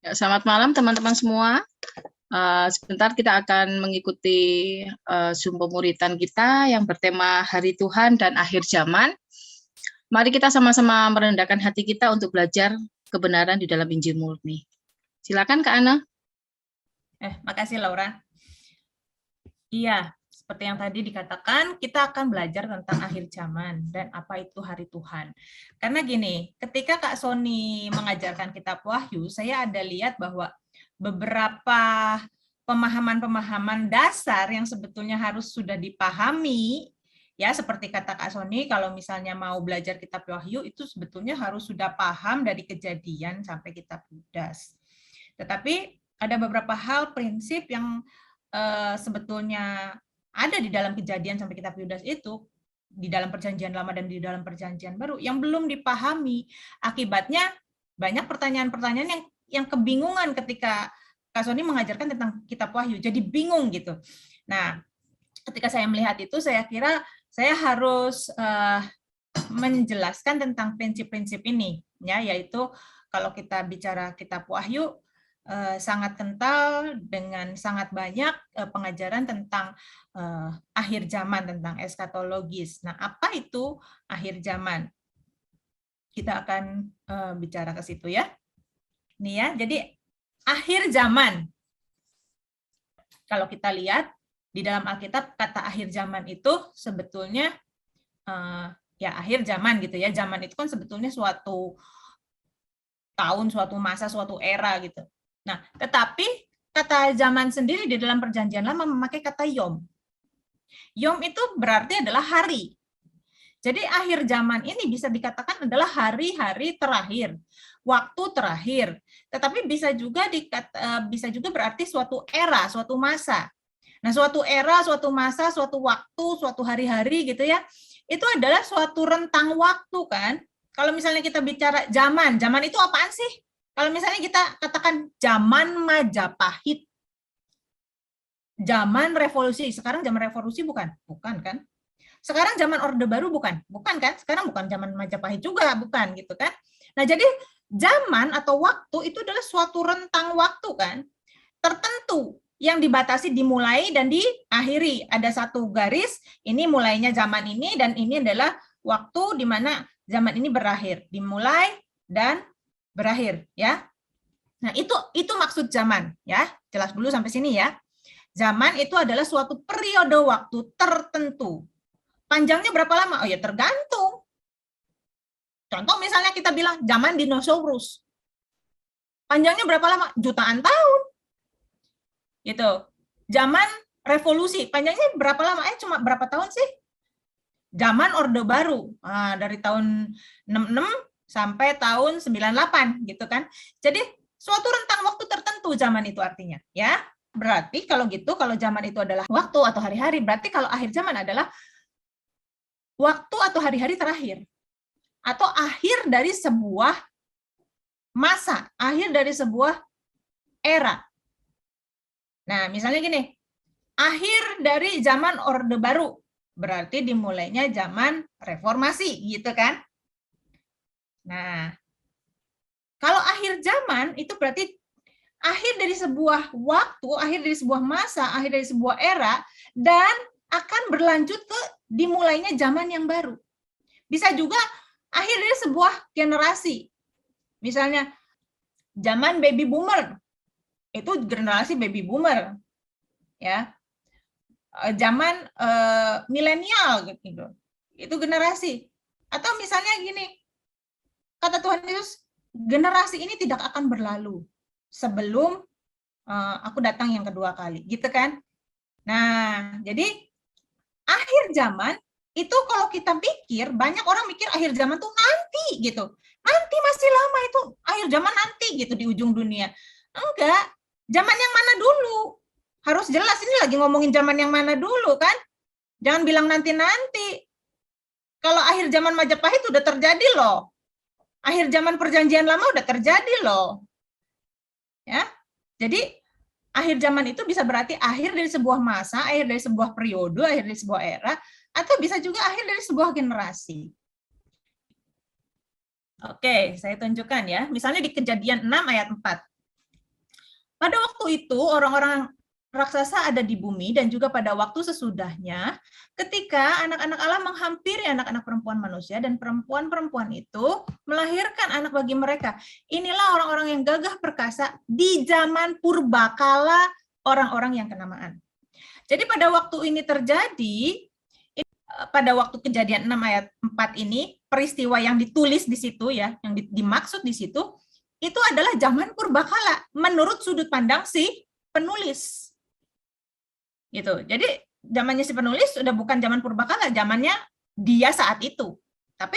Ya, selamat malam teman-teman semua. Sebentar kita akan mengikuti Zoom pemuritan kita yang bertema Hari Tuhan dan Akhir Zaman. Mari kita sama-sama merendahkan hati kita untuk belajar kebenaran di dalam Injil murni. Silakan Kak Ana. Makasih Laura. Iya, seperti yang tadi dikatakan, kita akan belajar tentang akhir zaman dan apa itu hari Tuhan. Karena gini, ketika Kak Sony mengajarkan kitab Wahyu, saya ada lihat bahwa beberapa pemahaman-pemahaman dasar yang sebetulnya harus sudah dipahami, ya seperti kata Kak Sony, kalau misalnya mau belajar kitab Wahyu, itu sebetulnya harus sudah paham dari Kejadian sampai kitab Yudas. Tetapi ada beberapa hal prinsip yang sebetulnya ada di dalam Kejadian sampai kitab Yudas itu, di dalam Perjanjian Lama dan di dalam Perjanjian Baru, yang belum dipahami. Akibatnya banyak pertanyaan-pertanyaan yang kebingungan ketika Kak Sony mengajarkan tentang kitab Wahyu, jadi bingung gitu. Nah, ketika saya melihat itu, saya kira saya harus menjelaskan tentang prinsip-prinsip ini, ya, yaitu kalau kita bicara kitab Wahyu, sangat kental dengan sangat banyak pengajaran tentang akhir zaman, tentang eskatologis. Nah, apa itu akhir zaman? Kita akan bicara ke situ ya. Nih ya, jadi akhir zaman. Kalau kita lihat di dalam Alkitab, kata akhir zaman itu sebetulnya ya akhir zaman gitu ya. Zaman itu kan sebetulnya suatu tahun, suatu masa, suatu era gitu. Nah, tetapi kata zaman sendiri di dalam Perjanjian Lama memakai kata yom. Yom itu berarti adalah hari. Jadi akhir zaman ini bisa dikatakan adalah hari-hari terakhir, waktu terakhir. Tetapi bisa juga berarti suatu era, suatu masa. Nah, suatu era, suatu masa, suatu waktu, suatu hari-hari gitu ya. Itu adalah suatu rentang waktu kan. Kalau misalnya kita bicara zaman itu apaan sih? Kalau misalnya kita katakan zaman Majapahit, zaman revolusi, sekarang zaman revolusi bukan? Bukan kan? Sekarang zaman Orde Baru bukan? Bukan kan? Sekarang bukan zaman Majapahit juga, bukan gitu kan? Nah, jadi zaman atau waktu itu adalah suatu rentang waktu kan, tertentu yang dibatasi dimulai dan diakhiri. Ada satu garis, ini mulainya zaman ini dan ini adalah waktu di mana zaman ini berakhir, dimulai dan berakhir ya. Nah, itu maksud zaman ya. Jelas dulu sampai sini ya. Zaman itu adalah suatu periode waktu tertentu. Panjangnya berapa lama? Oh ya, tergantung. Contoh misalnya kita bilang zaman dinosaurus. Panjangnya berapa lama? Jutaan tahun. Gitu. Zaman revolusi, panjangnya berapa lama? Cuma berapa tahun sih? Zaman Orde Baru. Nah, dari tahun 66 sampai tahun 98 gitu kan. Jadi suatu rentang waktu tertentu zaman itu artinya, ya. Berarti kalau gitu, kalau zaman itu adalah waktu atau hari-hari, berarti kalau akhir zaman adalah waktu atau hari-hari terakhir. Atau akhir dari sebuah masa, akhir dari sebuah era. Nah, misalnya gini, akhir dari zaman Orde Baru, berarti dimulainya zaman reformasi, gitu kan? Nah, kalau akhir zaman itu berarti akhir dari sebuah waktu, akhir dari sebuah masa, akhir dari sebuah era, dan akan berlanjut ke dimulainya zaman yang baru. Bisa juga akhir dari sebuah generasi. Misalnya, zaman baby boomer, itu generasi baby boomer. Ya, zaman milenial gitu, itu generasi. Atau misalnya gini, kata Tuhan Yesus, generasi ini tidak akan berlalu sebelum aku datang yang kedua kali, gitu kan? Nah, jadi akhir zaman itu kalau kita pikir, banyak orang mikir akhir zaman tuh nanti gitu. Nanti masih lama itu, akhir zaman nanti gitu di ujung dunia. Enggak, zaman yang mana dulu? Harus jelas, ini lagi ngomongin zaman yang mana dulu kan? Jangan bilang nanti-nanti. Kalau akhir zaman Majapahit udah terjadi loh. Akhir zaman Perjanjian Lama udah terjadi loh. Ya. Jadi akhir zaman itu bisa berarti akhir dari sebuah masa, akhir dari sebuah periode, akhir dari sebuah era, atau bisa juga akhir dari sebuah generasi. Oke, saya tunjukkan ya. Misalnya di Kejadian 6 ayat 4. Pada waktu itu orang-orang raksasa ada di bumi dan juga pada waktu sesudahnya ketika anak-anak Allah menghampiri anak-anak perempuan manusia dan perempuan-perempuan itu melahirkan anak bagi mereka. Inilah orang-orang yang gagah perkasa di zaman purbakala, orang-orang yang kenamaan. Jadi pada waktu ini terjadi, pada waktu Kejadian 6 ayat 4 ini, peristiwa yang ditulis di situ ya, yang dimaksud di situ, itu adalah zaman purbakala menurut sudut pandang si penulis. Gitu. Jadi zamannya si penulis sudah bukan zaman purbakala, zamannya dia saat itu. Tapi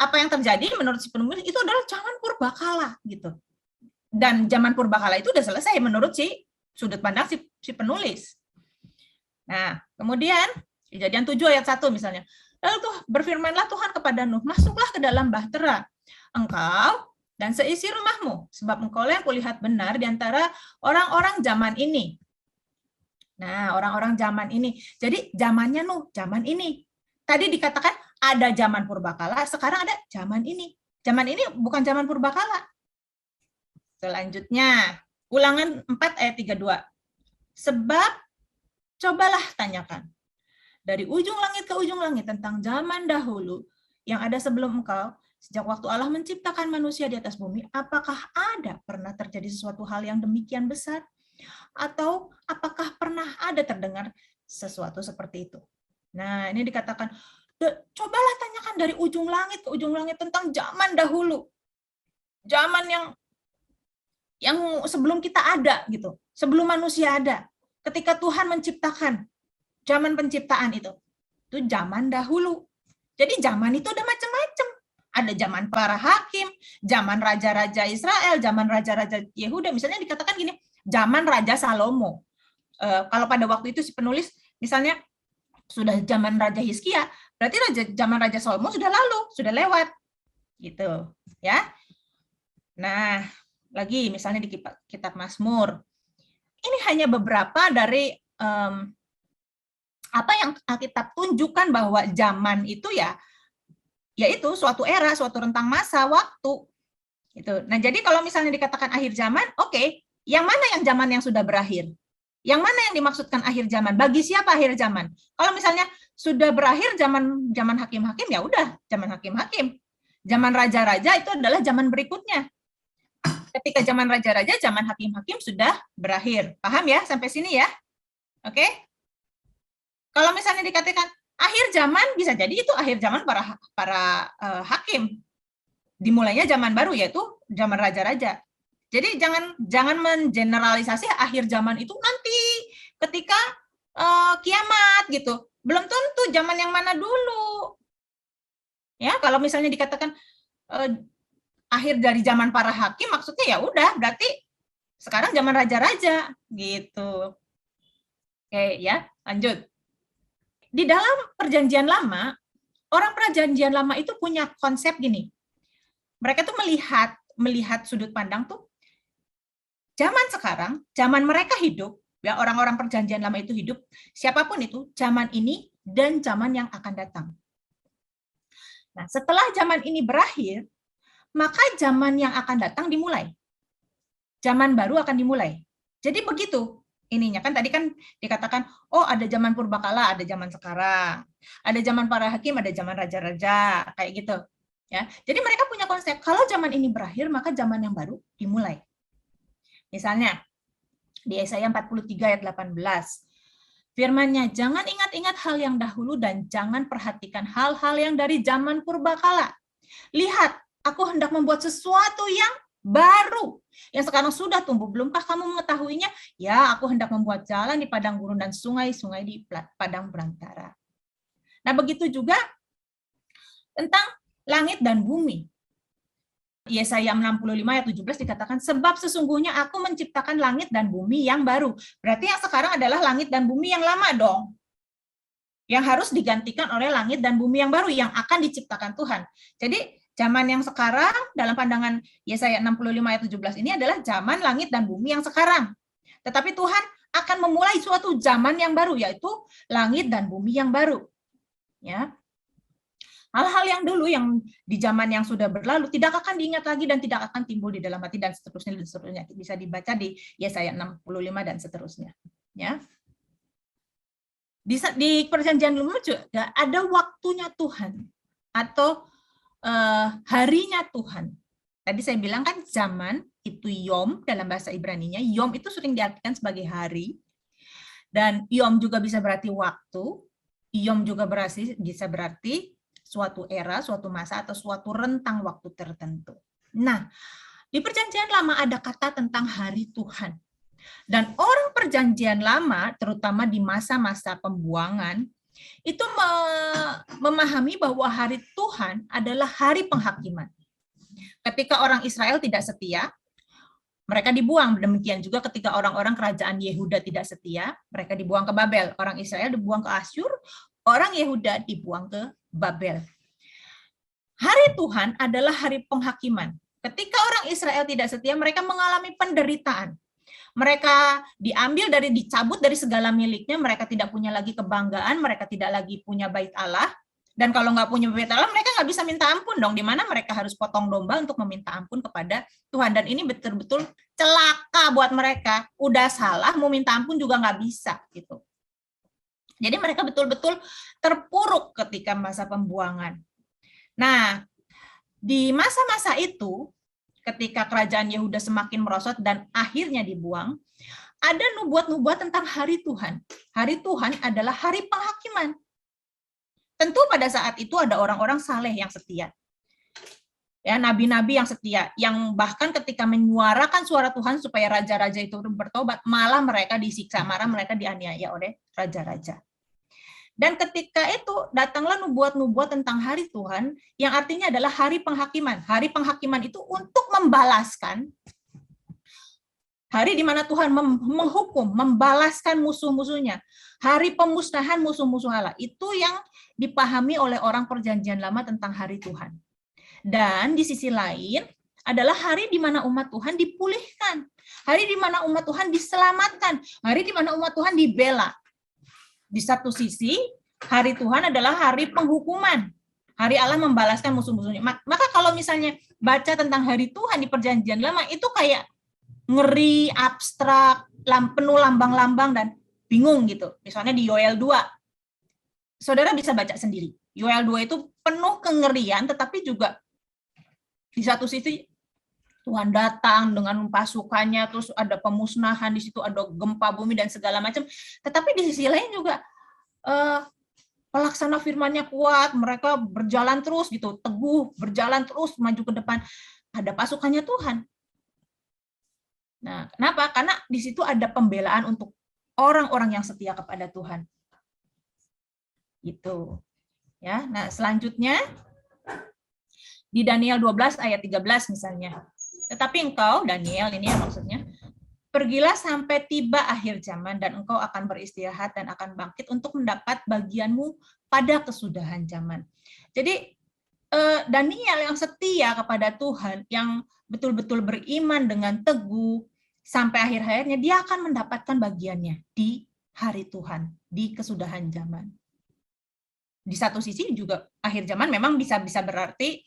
apa yang terjadi menurut si penulis itu adalah zaman purbakala gitu. Dan zaman purbakala itu udah selesai menurut si sudut pandang si penulis. Nah, kemudian Kejadian 7 ayat 1 misalnya. Lalu tuh berfirmanlah Tuhan kepada Nuh, masuklah ke dalam bahtera, engkau dan seisi rumahmu, sebab engkau yang kulihat benar di antara orang-orang zaman ini. Nah, orang-orang zaman ini. Jadi zamannya Nuh, zaman ini. Tadi dikatakan ada zaman purbakala, sekarang ada zaman ini. Zaman ini bukan zaman purbakala. Selanjutnya, Ulangan 4 ayat 32. Sebab cobalah tanyakan dari ujung langit ke ujung langit tentang zaman dahulu yang ada sebelum engkau, sejak waktu Allah menciptakan manusia di atas bumi, apakah ada pernah terjadi sesuatu hal yang demikian besar? Atau apakah pernah ada terdengar sesuatu seperti itu? Nah, ini dikatakan, cobalah tanyakan dari ujung langit ke ujung langit tentang zaman dahulu. Zaman yang sebelum kita ada gitu, sebelum manusia ada. Ketika Tuhan menciptakan, zaman penciptaan itu zaman dahulu. Jadi zaman itu ada macam-macam. Ada zaman para hakim, zaman raja-raja Israel, zaman raja-raja Yehuda. Misalnya dikatakan gini, zaman Raja Salomo. Kalau pada waktu itu si penulis misalnya sudah zaman Raja Hizkia, berarti zaman Raja Salomo sudah lalu, sudah lewat. Gitu, ya. Nah, lagi misalnya di kitab Mazmur. Ini hanya beberapa dari apa yang Alkitab tunjukkan bahwa zaman itu yaitu suatu era, suatu rentang masa, waktu. Gitu. Nah, jadi kalau misalnya dikatakan akhir zaman, oke. Yang mana yang zaman yang sudah berakhir? Yang mana yang dimaksudkan akhir zaman? Bagi siapa akhir zaman? Kalau misalnya sudah berakhir zaman hakim-hakim, ya udah zaman hakim-hakim. Zaman raja-raja itu adalah zaman berikutnya. Ketika zaman raja-raja, zaman hakim-hakim sudah berakhir. Paham ya sampai sini ya? Oke? Kalau misalnya dikatakan akhir zaman, bisa jadi itu akhir zaman para hakim. Dimulainya zaman baru, yaitu zaman raja-raja. Jadi jangan mengeneralisasi akhir zaman itu nanti ketika kiamat gitu. Belum tentu zaman yang mana dulu. Ya, kalau misalnya dikatakan akhir dari zaman para hakim, maksudnya ya udah berarti sekarang zaman raja-raja gitu. Oke, ya, lanjut. Di dalam Perjanjian Lama, orang Perjanjian Lama itu punya konsep gini. Mereka tuh melihat sudut pandang tuh zaman sekarang, zaman mereka hidup, ya orang-orang Perjanjian Lama itu hidup, siapapun itu, zaman ini dan zaman yang akan datang. Nah, setelah zaman ini berakhir, maka zaman yang akan datang dimulai. Zaman baru akan dimulai. Jadi begitu ininya, kan tadi kan dikatakan, oh ada zaman purbakala, ada zaman sekarang. Ada zaman para hakim, ada zaman raja-raja, kayak gitu. Ya. Jadi mereka punya konsep, kalau zaman ini berakhir, maka zaman yang baru dimulai. Misalnya, di Yesaya 43 ayat 18, firman-Nya, jangan ingat-ingat hal yang dahulu dan jangan perhatikan hal-hal yang dari zaman purbakala. Lihat, aku hendak membuat sesuatu yang baru, yang sekarang sudah tumbuh. Belumkah kamu mengetahuinya? Ya, aku hendak membuat jalan di padang gurun dan sungai-sungai di padang belantara. Nah, begitu juga tentang langit dan bumi. Yesaya 65 ayat 17 dikatakan, sebab sesungguhnya aku menciptakan langit dan bumi yang baru. Berarti yang sekarang adalah langit dan bumi yang lama dong. Yang harus digantikan oleh langit dan bumi yang baru yang akan diciptakan Tuhan. Jadi zaman yang sekarang dalam pandangan Yesaya 65 ayat 17 ini adalah zaman langit dan bumi yang sekarang. Tetapi Tuhan akan memulai suatu zaman yang baru, yaitu langit dan bumi yang baru. Ya. Hal-hal yang dulu yang di zaman yang sudah berlalu tidak akan diingat lagi dan tidak akan timbul di dalam hati dan seterusnya dan seterusnya. Bisa dibaca di Yesaya 65 dan seterusnya. Ya. Di perjanjian lama juga ada waktunya Tuhan atau harinya Tuhan. Tadi saya bilang kan zaman itu yom dalam bahasa Ibrani-nya. Yom itu sering diartikan sebagai hari. Dan yom juga bisa berarti waktu. Yom juga bisa berarti suatu era, suatu masa, atau suatu rentang waktu tertentu. Nah, di perjanjian lama ada kata tentang hari Tuhan. Dan orang perjanjian lama, terutama di masa-masa pembuangan, itu memahami bahwa hari Tuhan adalah hari penghakiman. Ketika orang Israel tidak setia, mereka dibuang. Demikian juga ketika orang-orang kerajaan Yehuda tidak setia, mereka dibuang ke Babel. Orang Israel dibuang ke Asyur, orang Yehuda dibuang ke Babel. Hari Tuhan adalah hari penghakiman. Ketika orang Israel tidak setia, mereka mengalami penderitaan. Mereka dicabut dari segala miliknya, mereka tidak punya lagi kebanggaan, mereka tidak lagi punya bait Allah. Dan kalau nggak punya bait Allah, mereka nggak bisa minta ampun dong, di mana mereka harus potong domba untuk meminta ampun kepada Tuhan. Dan ini betul-betul celaka buat mereka. Udah salah, mau minta ampun juga nggak bisa. Gitu. Jadi mereka betul-betul terpuruk ketika masa pembuangan. Nah, di masa-masa itu, ketika kerajaan Yehuda semakin merosot dan akhirnya dibuang, ada nubuat-nubuat tentang hari Tuhan. Hari Tuhan adalah hari penghakiman. Tentu pada saat itu ada orang-orang saleh yang setia. Ya, nabi-nabi yang setia, yang bahkan ketika menyuarakan suara Tuhan supaya raja-raja itu bertobat, malah mereka disiksa, malah mereka dianiaya oleh raja-raja. Dan ketika itu datanglah nubuat-nubuat tentang hari Tuhan, yang artinya adalah hari penghakiman. Hari penghakiman itu untuk membalaskan hari di mana Tuhan menghukum, membalaskan musuh-musuhnya. Hari pemusnahan musuh-musuh Allah. Itu yang dipahami oleh orang perjanjian lama tentang hari Tuhan. Dan di sisi lain adalah hari di mana umat Tuhan dipulihkan. Hari di mana umat Tuhan diselamatkan. Hari di mana umat Tuhan dibela. Di satu sisi, hari Tuhan adalah hari penghukuman. Hari Allah membalaskan musuh-musuhnya. Maka kalau misalnya baca tentang hari Tuhan di perjanjian lama, itu kayak ngeri, abstrak, penuh lambang-lambang, dan bingung gitu. Misalnya di Yoel 2, saudara bisa baca sendiri. Yoel 2 itu penuh kengerian, tetapi juga di satu sisi Tuhan datang dengan pasukannya, terus ada pemusnahan, di situ ada gempa bumi dan segala macam. Tetapi di sisi lain juga pelaksana firman-Nya kuat, mereka berjalan terus gitu, teguh, berjalan terus maju ke depan. Ada pasukannya Tuhan. Nah, kenapa? Karena di situ ada pembelaan untuk orang-orang yang setia kepada Tuhan. Gitu. Ya, nah selanjutnya di Daniel 12 ayat 13 misalnya. Tetapi engkau, Daniel ini ya maksudnya, pergilah sampai tiba akhir zaman dan engkau akan beristirahat dan akan bangkit untuk mendapat bagianmu pada kesudahan zaman. Jadi Daniel yang setia kepada Tuhan, yang betul-betul beriman dengan teguh, sampai akhir hayatnya, dia akan mendapatkan bagiannya di hari Tuhan, di kesudahan zaman. Di satu sisi juga akhir zaman memang bisa berarti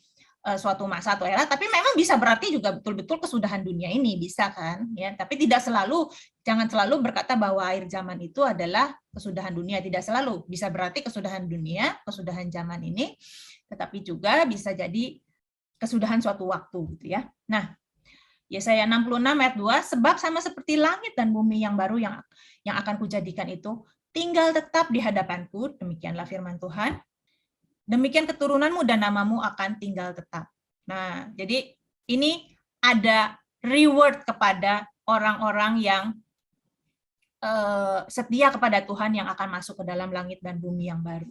suatu masa atau era, tapi memang bisa berarti juga betul-betul kesudahan dunia ini, bisa kan? Ya, tapi tidak selalu, jangan selalu berkata bahwa akhir zaman itu adalah kesudahan dunia, tidak selalu. Bisa berarti kesudahan dunia, kesudahan zaman ini, tetapi juga bisa jadi kesudahan suatu waktu gitu ya. Nah, Yesaya 66 ayat 2, sebab sama seperti langit dan bumi yang baru yang akan kujadikan itu tinggal tetap di hadapanku, demikianlah firman Tuhan. Demikian keturunanmu dan namamu akan tinggal tetap. Nah, jadi ini ada reward kepada orang-orang yang setia kepada Tuhan yang akan masuk ke dalam langit dan bumi yang baru.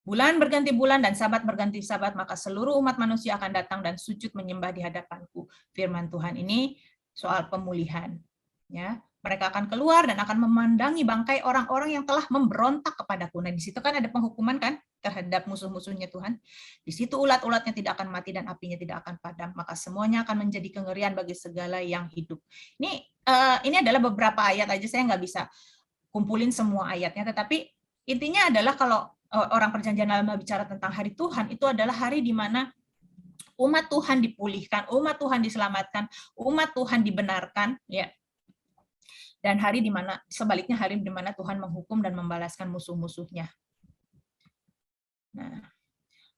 Bulan berganti bulan dan sabat berganti sabat, maka seluruh umat manusia akan datang dan sujud menyembah di hadapanku. Firman Tuhan ini soal pemulihan. Ya, mereka akan keluar dan akan memandangi bangkai orang-orang yang telah memberontak kepadaku. Nah, di situ kan ada penghukuman kan terhadap musuh-musuhnya Tuhan. Di situ ulat-ulatnya tidak akan mati dan apinya tidak akan padam. Maka semuanya akan menjadi kengerian bagi segala yang hidup. Ini adalah beberapa ayat aja, saya nggak bisa kumpulin semua ayatnya. Tetapi intinya adalah kalau orang Perjanjian Lama bicara tentang hari Tuhan, itu adalah hari di mana umat Tuhan dipulihkan, umat Tuhan diselamatkan, umat Tuhan dibenarkan, ya. Dan hari di mana sebaliknya hari di mana Tuhan menghukum dan membalaskan musuh-musuhnya. Nah,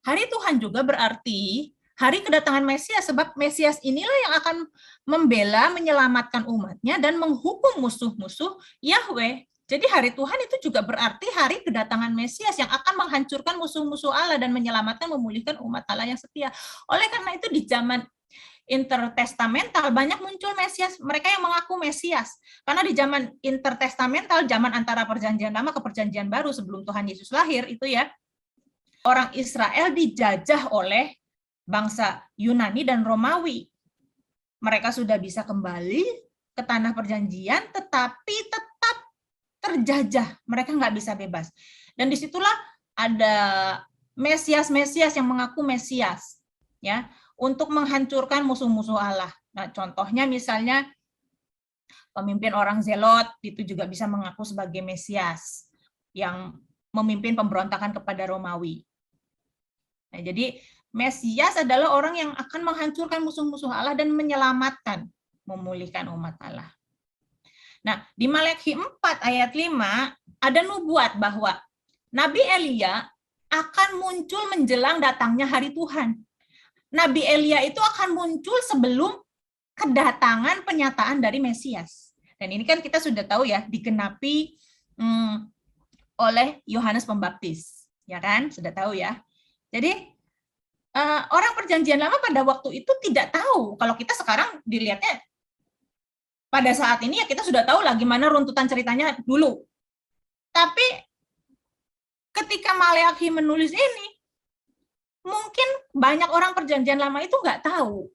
hari Tuhan juga berarti hari kedatangan Mesias, sebab Mesias inilah yang akan membela, menyelamatkan umatnya dan menghukum musuh-musuh Yahweh. Jadi hari Tuhan itu juga berarti hari kedatangan Mesias yang akan menghancurkan musuh-musuh Allah dan menyelamatkan, memulihkan umat Allah yang setia. Oleh karena itu di zaman intertestamental banyak muncul Mesias, mereka yang mengaku Mesias. Karena di zaman intertestamental, zaman antara Perjanjian Lama ke Perjanjian Baru sebelum Tuhan Yesus lahir itu ya, orang Israel dijajah oleh bangsa Yunani dan Romawi. Mereka sudah bisa kembali ke tanah perjanjian, tetapi tetap terjajah. Mereka nggak bisa bebas. Dan disitulah ada Mesias-Mesias yang mengaku Mesias, ya, untuk menghancurkan musuh-musuh Allah. Nah, contohnya misalnya pemimpin orang Zelot itu juga bisa mengaku sebagai Mesias yang memimpin pemberontakan kepada Romawi. Nah, jadi Mesias adalah orang yang akan menghancurkan musuh-musuh Allah dan menyelamatkan, memulihkan umat Allah. Nah, di Maleakhi 4 ayat 5 ada nubuat bahwa Nabi Elia akan muncul menjelang datangnya hari Tuhan. Nabi Elia itu akan muncul sebelum kedatangan penyataan dari Mesias. Dan ini kan kita sudah tahu ya, digenapi oleh Yohanes Pembaptis, ya kan? Sudah tahu ya. Jadi orang Perjanjian Lama pada waktu itu tidak tahu. Kalau kita sekarang dilihatnya pada saat ini ya kita sudah tahu lah gimana runtutan ceritanya dulu. Tapi ketika Maleakhi menulis ini, mungkin banyak orang Perjanjian Lama itu nggak tahu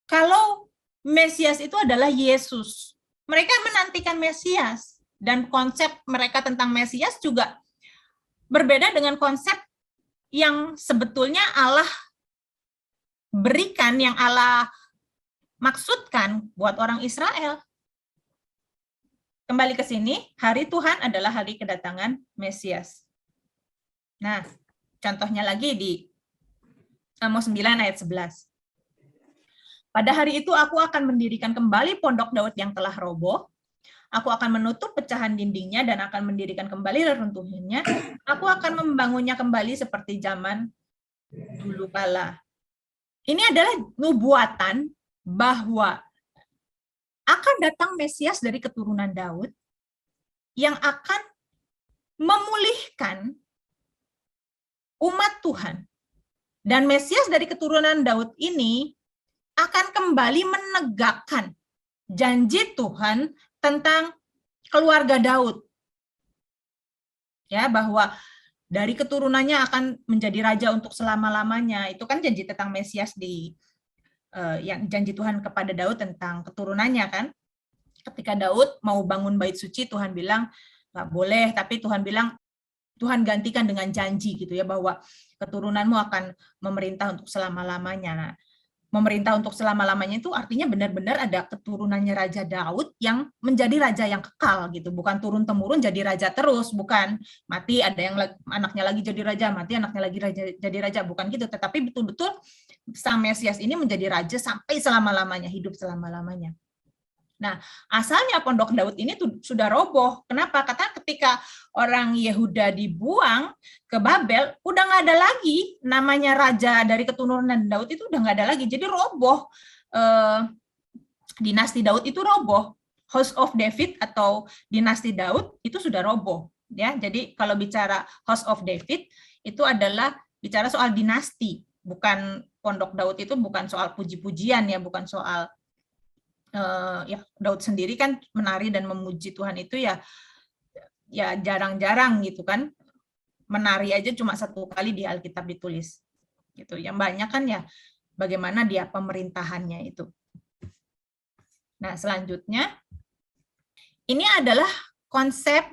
kalau Mesias itu adalah Yesus. Mereka menantikan Mesias, dan konsep mereka tentang Mesias juga berbeda dengan konsep yang sebetulnya Allah berikan, yang Allah maksudkan buat orang Israel. Kembali ke sini, hari Tuhan adalah hari kedatangan Mesias. Nah, contohnya lagi di Amos 9 ayat 11. Pada hari itu aku akan mendirikan kembali pondok Daud yang telah roboh. Aku akan menutup pecahan dindingnya dan akan mendirikan kembali reruntuhannya. Aku akan membangunnya kembali seperti zaman dulu kala. Ini adalah nubuatan bahwa akan datang Mesias dari keturunan Daud yang akan memulihkan umat Tuhan. Dan Mesias dari keturunan Daud ini akan kembali menegakkan janji Tuhan tentang keluarga Daud. Ya, bahwa dari keturunannya akan menjadi raja untuk selama-lamanya. Itu kan janji tentang Mesias yang janji Tuhan kepada Daud tentang keturunannya kan. Ketika Daud mau bangun bait suci, Tuhan bilang nggak boleh, tapi Tuhan bilang Tuhan gantikan dengan janji gitu ya, bahwa keturunanmu akan memerintah untuk selama-lamanya. Nah, memerintah untuk selama-lamanya itu artinya benar-benar ada keturunannya Raja Daud yang menjadi raja yang kekal gitu, bukan turun-temurun jadi raja terus, bukan mati ada yang anaknya lagi jadi raja, mati anaknya lagi jadi raja, bukan gitu, tetapi betul-betul Sang Mesias ini menjadi raja sampai selama-lamanya, hidup selama-lamanya. Nah, asalnya pondok Daud ini sudah roboh. Kenapa? Karena ketika orang Yehuda dibuang ke Babel, udah nggak ada lagi namanya raja dari keturunan Daud, itu udah nggak ada lagi. Jadi roboh. Dinasti Daud itu roboh. House of David atau dinasti Daud itu sudah roboh. Ya, jadi kalau bicara House of David itu adalah bicara soal dinasti, bukan pondok Daud itu bukan soal puji-pujian ya, bukan soal ya Daud sendiri kan menari dan memuji Tuhan itu ya jarang-jarang gitu kan, menari aja cuma 1 kali di Alkitab ditulis gitu. Yang banyak kan ya bagaimana dia pemerintahannya itu. Nah, selanjutnya ini adalah konsep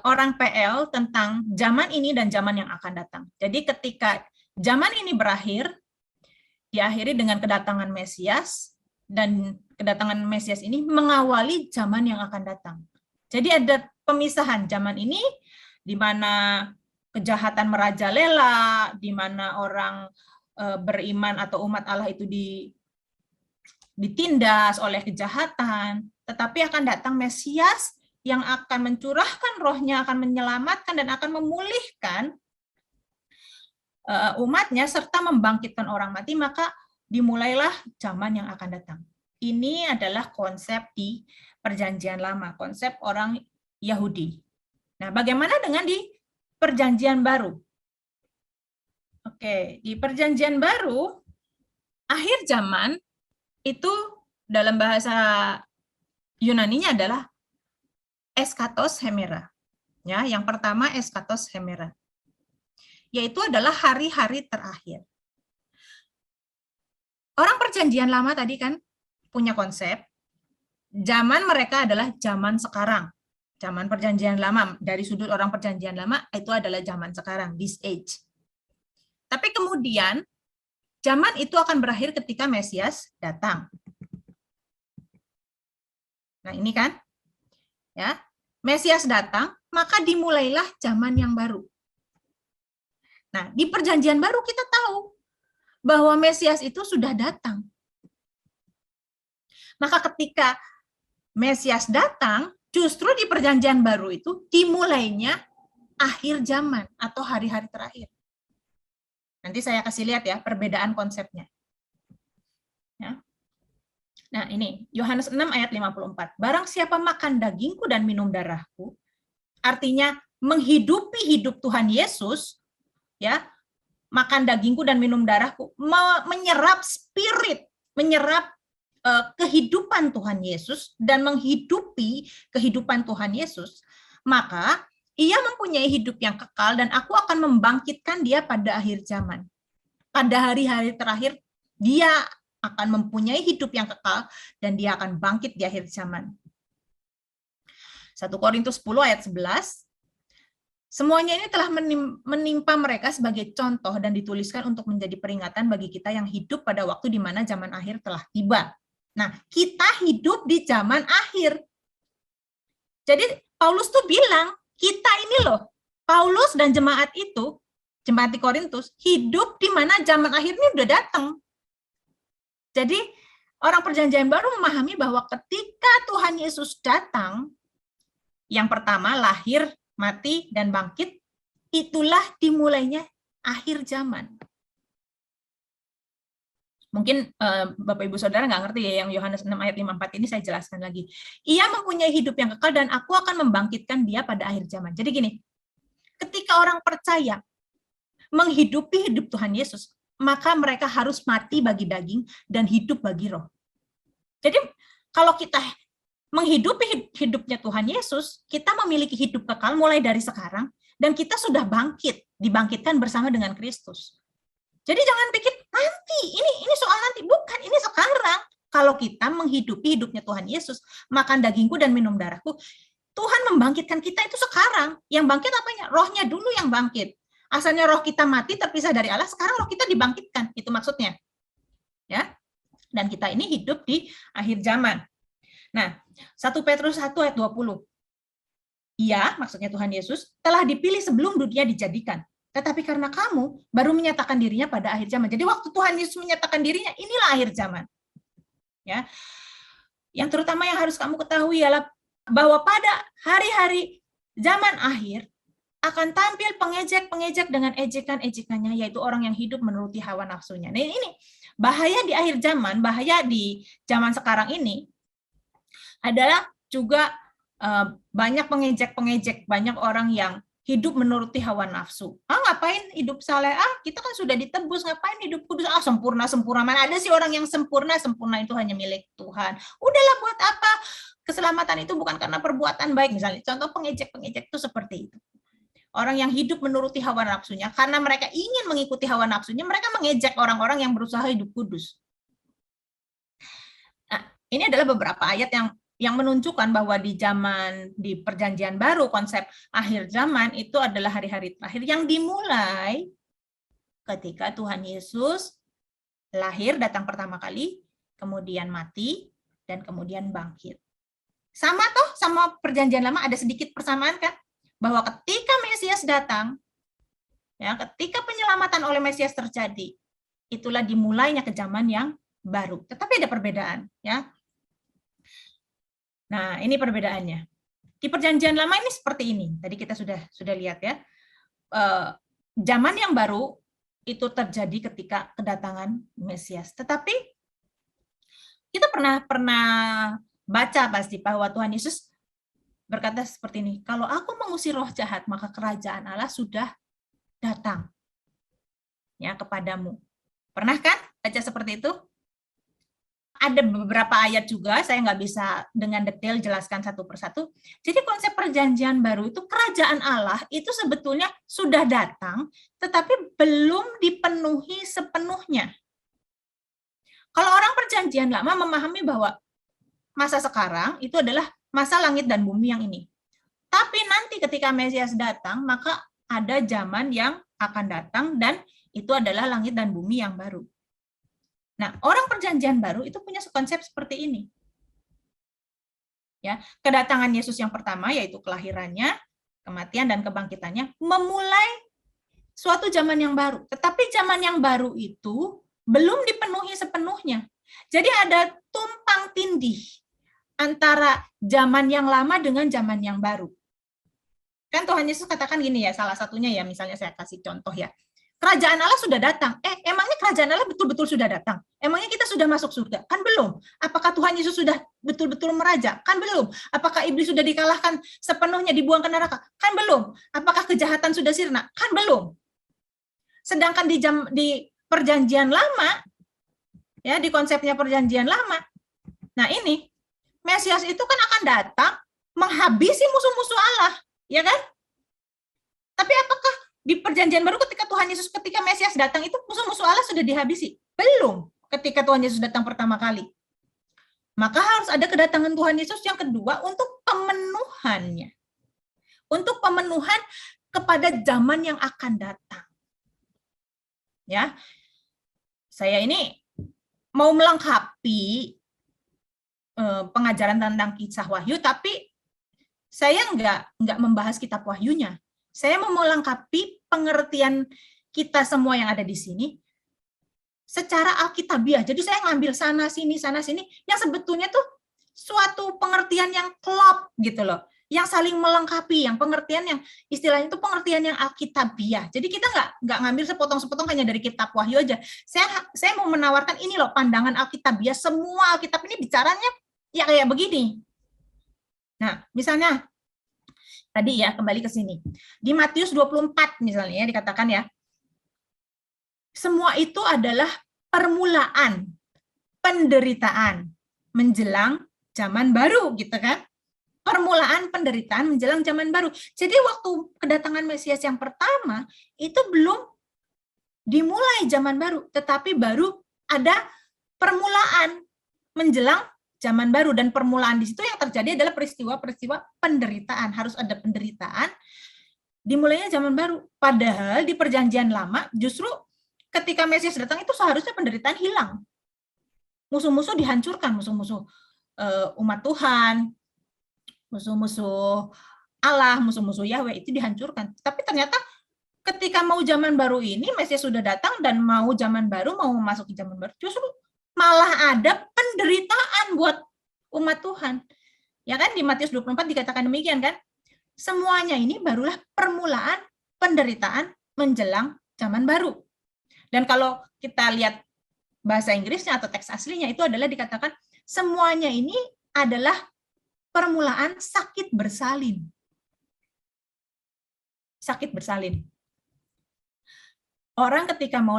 orang PL tentang zaman ini dan zaman yang akan datang. Jadi ketika zaman ini berakhir, diakhiri dengan kedatangan Mesias, dan kedatangan Mesias ini mengawali zaman yang akan datang. Jadi ada pemisahan zaman ini di mana kejahatan merajalela, di mana orang beriman atau umat Allah itu ditindas oleh kejahatan, tetapi akan datang Mesias yang akan mencurahkan rohnya, akan menyelamatkan dan akan memulihkan umatnya serta membangkitkan orang mati, maka dimulailah zaman yang akan datang. Ini adalah konsep di Perjanjian Lama, konsep orang Yahudi. Nah, bagaimana dengan di Perjanjian Baru? Oke, di Perjanjian Baru, akhir zaman itu dalam bahasa Yunaninya adalah eskatos hemera. Ya, yang pertama eskatos hemera, yaitu adalah hari-hari terakhir. Orang Perjanjian Lama tadi kan punya konsep, zaman mereka adalah zaman sekarang. Zaman Perjanjian Lama, dari sudut orang Perjanjian Lama, itu adalah zaman sekarang, this age. Tapi kemudian, zaman itu akan berakhir ketika Mesias datang. Nah, ini kan, ya, Mesias datang, maka dimulailah zaman yang baru. Nah, di Perjanjian Baru kita tahu bahwa Mesias itu sudah datang. Maka ketika Mesias datang, justru di Perjanjian Baru itu dimulainya akhir zaman atau hari-hari terakhir. Nanti saya kasih lihat ya perbedaan konsepnya. Ya. Nah, ini Yohanes 6 ayat 54. Barang siapa makan dagingku dan minum darahku, artinya menghidupi hidup Tuhan Yesus, ya, makan dagingku dan minum darahku, menyerap spirit, menyerap kehidupan Tuhan Yesus dan menghidupi kehidupan Tuhan Yesus, maka ia mempunyai hidup yang kekal dan aku akan membangkitkan dia pada akhir zaman. Pada hari-hari terakhir, dia akan mempunyai hidup yang kekal dan dia akan bangkit di akhir zaman. 1 Korintus 10 ayat 11. Semuanya ini telah menimpa mereka sebagai contoh dan dituliskan untuk menjadi peringatan bagi kita yang hidup pada waktu di mana zaman akhir telah tiba. Nah, kita hidup di zaman akhir. Jadi Paulus tuh bilang, kita ini loh, Paulus dan jemaat itu, jemaat di Korintus, hidup di mana zaman akhir ini udah datang. Jadi orang Perjanjian Baru memahami bahwa ketika Tuhan Yesus datang, yang pertama lahir, mati, dan bangkit, itulah dimulainya akhir zaman. Mungkin Bapak Ibu Saudara nggak ngerti ya yang Yohanes 6 ayat 54 ini saya jelaskan lagi. Ia mempunyai hidup yang kekal dan aku akan membangkitkan dia pada akhir zaman. Jadi gini, ketika orang percaya menghidupi hidup Tuhan Yesus, maka mereka harus mati bagi daging dan hidup bagi roh. Jadi kalau kita menghidupi hidupnya Tuhan Yesus, kita memiliki hidup kekal mulai dari sekarang dan kita sudah dibangkitkan bersama dengan Kristus. Jadi jangan pikir nanti, ini soal nanti, bukan, ini sekarang. Kalau kita menghidupi hidupnya Tuhan Yesus, makan dagingku dan minum darahku, Tuhan membangkitkan kita itu sekarang. Yang bangkit apanya? Rohnya dulu yang bangkit. Asalnya roh kita mati terpisah dari Allah, sekarang roh kita dibangkitkan, itu maksudnya. Ya. Dan kita ini hidup di akhir zaman. Nah, 1 Petrus 1 ayat 20. Ia, maksudnya Tuhan Yesus, telah dipilih sebelum dunia dijadikan. Tetapi karena kamu baru menyatakan dirinya pada akhir zaman. Jadi waktu Tuhan Yesus menyatakan dirinya, inilah akhir zaman. Ya. Yang terutama yang harus kamu ketahui ialah bahwa pada hari-hari zaman akhir akan tampil pengejek-pengejek dengan ejekan-ejekannya, yaitu orang yang hidup menuruti hawa nafsunya. Nah, ini bahaya di akhir zaman, bahaya di zaman sekarang ini adalah juga banyak pengejek-pengejek, banyak orang yang hidup menuruti hawa nafsu. Ngapain hidup saleh? Kita kan sudah ditebus, ngapain hidup kudus? Sempurna. Mana ada sih orang yang sempurna? Sempurna itu hanya milik Tuhan. Udahlah, buat apa? Keselamatan itu bukan karena perbuatan baik. Misalnya, contoh pengejek-pengejek itu seperti itu. Orang yang hidup menuruti hawa nafsunya, karena mereka ingin mengikuti hawa nafsunya, mereka mengejek orang-orang yang berusaha hidup kudus. Nah, ini adalah beberapa ayat yang menunjukkan bahwa di Perjanjian Baru, konsep akhir zaman itu adalah hari-hari terakhir yang dimulai ketika Tuhan Yesus lahir, datang pertama kali, kemudian mati, dan kemudian bangkit. Sama toh, sama Perjanjian Lama ada sedikit persamaan kan? bahwa ketika Mesias datang, ya, ketika penyelamatan oleh Mesias terjadi, itulah dimulainya ke zaman yang baru. Tetapi ada perbedaan, ya. Nah, ini perbedaannya. Di Perjanjian Lama ini seperti ini. Tadi kita sudah lihat, ya. Zaman yang baru itu terjadi ketika kedatangan Mesias. Tetapi kita pernah baca pasti bahwa Tuhan Yesus berkata seperti ini, kalau aku mengusir roh jahat, maka kerajaan Allah sudah datang, ya, kepadamu. Pernah kan baca seperti itu? Ada beberapa ayat juga, saya nggak bisa dengan detail jelaskan satu persatu. Jadi konsep perjanjian baru itu, kerajaan Allah itu sebetulnya sudah datang, tetapi belum dipenuhi sepenuhnya. Kalau orang perjanjian lama memahami bahwa masa sekarang itu adalah masa langit dan bumi yang ini. Tapi nanti ketika Mesias datang, maka ada zaman yang akan datang dan itu adalah langit dan bumi yang baru. Nah, orang perjanjian baru itu punya konsep seperti ini. Ya, kedatangan Yesus yang pertama yaitu kelahirannya, kematian dan kebangkitannya memulai suatu zaman yang baru. Tetapi zaman yang baru itu belum dipenuhi sepenuhnya. Jadi ada tumpang tindih antara zaman yang lama dengan zaman yang baru. Kan Tuhan Yesus katakan gini ya, salah satunya ya, misalnya saya kasih contoh ya. Kerajaan Allah sudah datang. Emangnya kerajaan Allah betul-betul sudah datang? Emangnya kita sudah masuk surga? Kan belum. Apakah Tuhan Yesus sudah betul-betul meraja? Kan belum. Apakah iblis sudah dikalahkan sepenuhnya, dibuang ke neraka? Kan belum. Apakah kejahatan sudah sirna? Kan belum. Sedangkan di perjanjian lama, ya, di konsepnya perjanjian lama, nah ini, Mesias itu kan akan datang menghabisi musuh-musuh Allah, ya kan? Tapi apakah di perjanjian baru ketika Mesias datang itu musuh-musuh Allah sudah dihabisi? Belum, ketika Tuhan Yesus datang pertama kali. Maka harus ada kedatangan Tuhan Yesus yang kedua untuk pemenuhannya. Untuk pemenuhan kepada zaman yang akan datang. Ya. Saya ini mau melengkapi pengajaran tentang kisah Wahyu, tapi saya nggak membahas kitab Wahyunya. Saya mau melengkapi pengertian kita semua yang ada di sini secara alkitabiah. Jadi saya ngambil sana sini yang sebetulnya tuh suatu pengertian yang klop gitu loh, yang saling melengkapi, yang pengertian yang istilahnya itu pengertian yang alkitabiah. Jadi kita nggak ngambil sepotong-sepotong hanya dari kitab Wahyu aja. Saya mau menawarkan ini loh pandangan alkitabiah. Semua Alkitab ini bicaranya ya kayak begini. Nah, misalnya tadi ya, kembali ke sini. Di Matius 24 misalnya ya, dikatakan ya, semua itu adalah permulaan penderitaan menjelang zaman baru, gitu kan? Permulaan penderitaan menjelang zaman baru. Jadi waktu kedatangan Mesias yang pertama, itu belum dimulai zaman baru, tetapi baru ada permulaan menjelang zaman baru, dan permulaan di situ yang terjadi adalah peristiwa-peristiwa penderitaan. Harus ada penderitaan, dimulainya zaman baru. Padahal di perjanjian lama justru ketika Mesias datang itu seharusnya penderitaan hilang. Musuh-musuh dihancurkan, musuh-musuh umat Tuhan, musuh-musuh Allah, musuh-musuh Yahweh itu dihancurkan. Tapi ternyata ketika mau zaman baru ini, Mesias sudah datang dan mau zaman baru, mau masuk ke zaman baru, justru malah ada penderitaan buat umat Tuhan. Ya kan, di Matius 24 dikatakan demikian kan? Semuanya ini barulah permulaan penderitaan menjelang zaman baru. Dan kalau kita lihat bahasa Inggrisnya atau teks aslinya, itu adalah dikatakan semuanya ini adalah permulaan sakit bersalin. Sakit bersalin. Orang ketika mau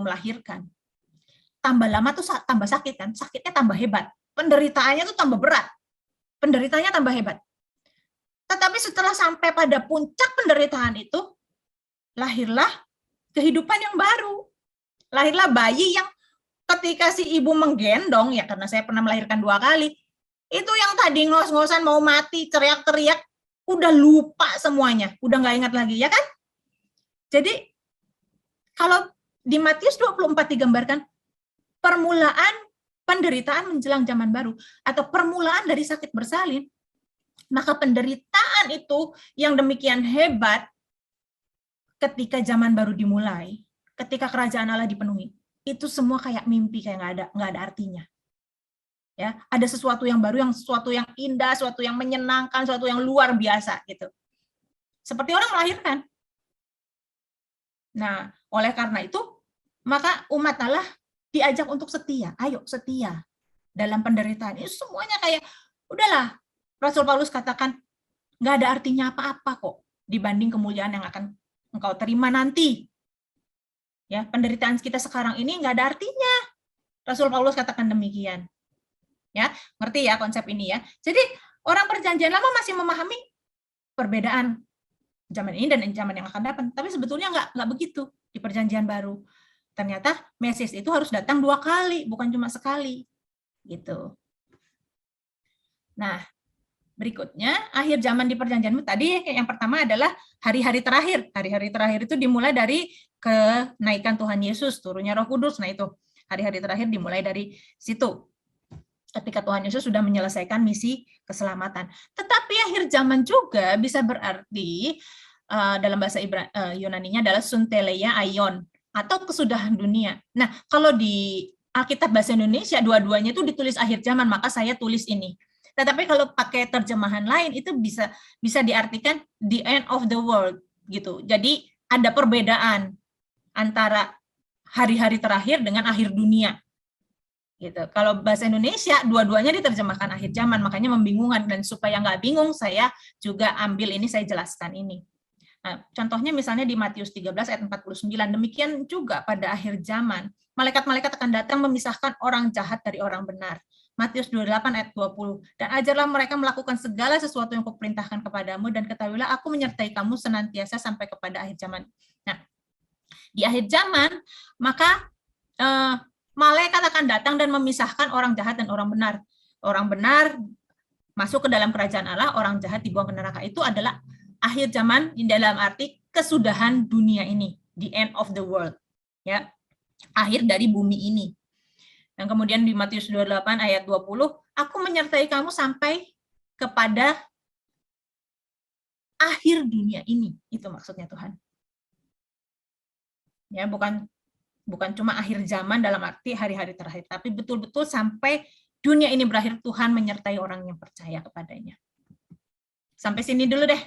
melahirkan, tambah lama tuh tambah sakit kan, sakitnya tambah hebat, penderitaannya tuh tambah berat, penderitaannya tambah hebat. Tetapi setelah sampai pada puncak penderitaan itu, lahirlah kehidupan yang baru. Lahirlah bayi yang ketika si ibu menggendong, ya karena saya pernah melahirkan 2 kali, itu yang tadi ngos-ngosan mau mati, teriak-teriak, udah lupa semuanya, udah nggak ingat lagi, ya kan? Jadi, kalau di Matius 24 digambarkan, permulaan penderitaan menjelang zaman baru, atau permulaan dari sakit bersalin, maka penderitaan kemenangan itu yang demikian hebat ketika zaman baru dimulai, ketika kerajaan Allah dipenuhi, itu semua kayak mimpi, kayak nggak ada artinya. Ya, ada sesuatu yang baru, sesuatu yang indah, sesuatu yang menyenangkan, sesuatu yang luar biasa gitu. Seperti orang melahirkan. Nah, oleh karena itu, maka umat Allah diajak untuk setia. Ayo setia dalam penderitaan. Itu semuanya kayak, udahlah, Rasul Paulus katakan, nggak ada artinya apa-apa kok dibanding kemuliaan yang akan engkau terima nanti. Ya, penderitaan kita sekarang ini nggak ada artinya. Rasul Paulus katakan demikian. Ya, ngerti ya konsep ini ya. Jadi orang perjanjian lama masih memahami perbedaan zaman ini dan zaman yang akan datang. Tapi sebetulnya nggak begitu di perjanjian baru. Ternyata Mesias itu harus datang 2 kali, bukan cuma sekali. Gitu. Nah, berikutnya, akhir zaman di perjanjian tadi yang pertama adalah hari-hari terakhir. Hari-hari terakhir itu dimulai dari kenaikan Tuhan Yesus, turunnya Roh Kudus. Nah itu, hari-hari terakhir dimulai dari situ. Ketika Tuhan Yesus sudah menyelesaikan misi keselamatan. Tetapi akhir zaman juga bisa berarti, dalam bahasa Yunaninya adalah sunteleia aion, atau kesudahan dunia. Nah, kalau di Alkitab bahasa Indonesia, dua-duanya itu ditulis akhir zaman, maka saya tulis ini. Tetapi kalau pakai terjemahan lain itu bisa diartikan the end of the world gitu. Jadi ada perbedaan antara hari-hari terakhir dengan akhir dunia. Gitu. Kalau bahasa Indonesia dua-duanya diterjemahkan akhir zaman, makanya membingungkan, dan supaya nggak bingung saya juga ambil ini, saya jelaskan ini. Nah, contohnya misalnya di Matius 13 ayat 49, demikian juga pada akhir zaman malaikat-malaikat akan datang memisahkan orang jahat dari orang benar. Matius 28 ayat 20. Dan ajarlah mereka melakukan segala sesuatu yang kuperintahkan kepadamu, dan ketahuilah aku menyertai kamu senantiasa sampai kepada akhir zaman. Nah, di akhir zaman, maka malaikat akan datang dan memisahkan orang jahat dan orang benar. Orang benar masuk ke dalam kerajaan Allah, orang jahat dibuang ke neraka. Itu adalah akhir zaman dalam arti kesudahan dunia ini, the end of the world. Ya, akhir dari bumi ini. Dan kemudian di Matius 28 ayat 20, aku menyertai kamu sampai kepada akhir dunia ini. Itu maksudnya Tuhan. Ya, bukan cuma akhir zaman dalam arti hari-hari terakhir, tapi betul-betul sampai dunia ini berakhir, Tuhan menyertai orang yang percaya kepadanya. Sampai sini dulu deh.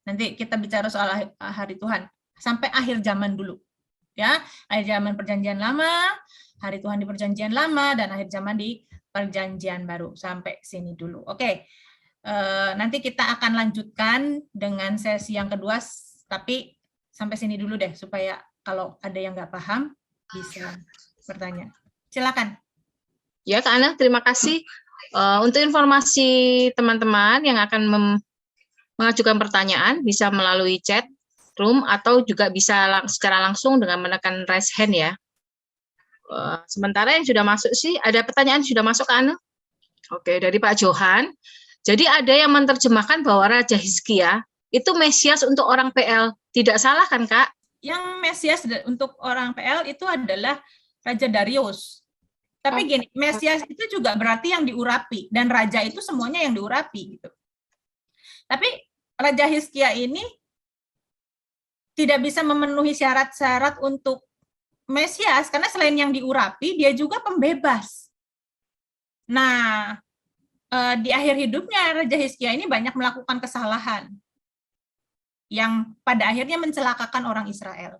Nanti kita bicara soal hari Tuhan. Sampai akhir zaman dulu. Ya, akhir zaman perjanjian lama, hari Tuhan di perjanjian lama, dan akhir zaman di perjanjian baru. Sampai sini dulu. Oke. Nanti kita akan lanjutkan dengan sesi yang kedua, tapi sampai sini dulu deh, supaya kalau ada yang nggak paham, bisa bertanya. Silakan. Ya, Kak Ana, terima kasih. Untuk informasi teman-teman yang akan mengajukan pertanyaan, bisa melalui chat room, atau juga bisa secara langsung dengan menekan raise hand ya. Sementara yang sudah masuk sih, ada pertanyaan sudah masuk, Kak Ana? Oke, dari Pak Johan. Jadi ada yang menerjemahkan bahwa Raja Hizkia itu Mesias untuk orang PL. Tidak salah kan, Kak? Yang Mesias untuk orang PL itu adalah Raja Darius. Tapi gini, Mesias itu juga berarti yang diurapi, dan raja itu semuanya yang diurapi gitu. Tapi Raja Hizkia ini tidak bisa memenuhi syarat-syarat untuk Mesias, karena selain yang diurapi, dia juga pembebas. Nah, di akhir hidupnya Raja Hizkia ini banyak melakukan kesalahan yang pada akhirnya mencelakakan orang Israel.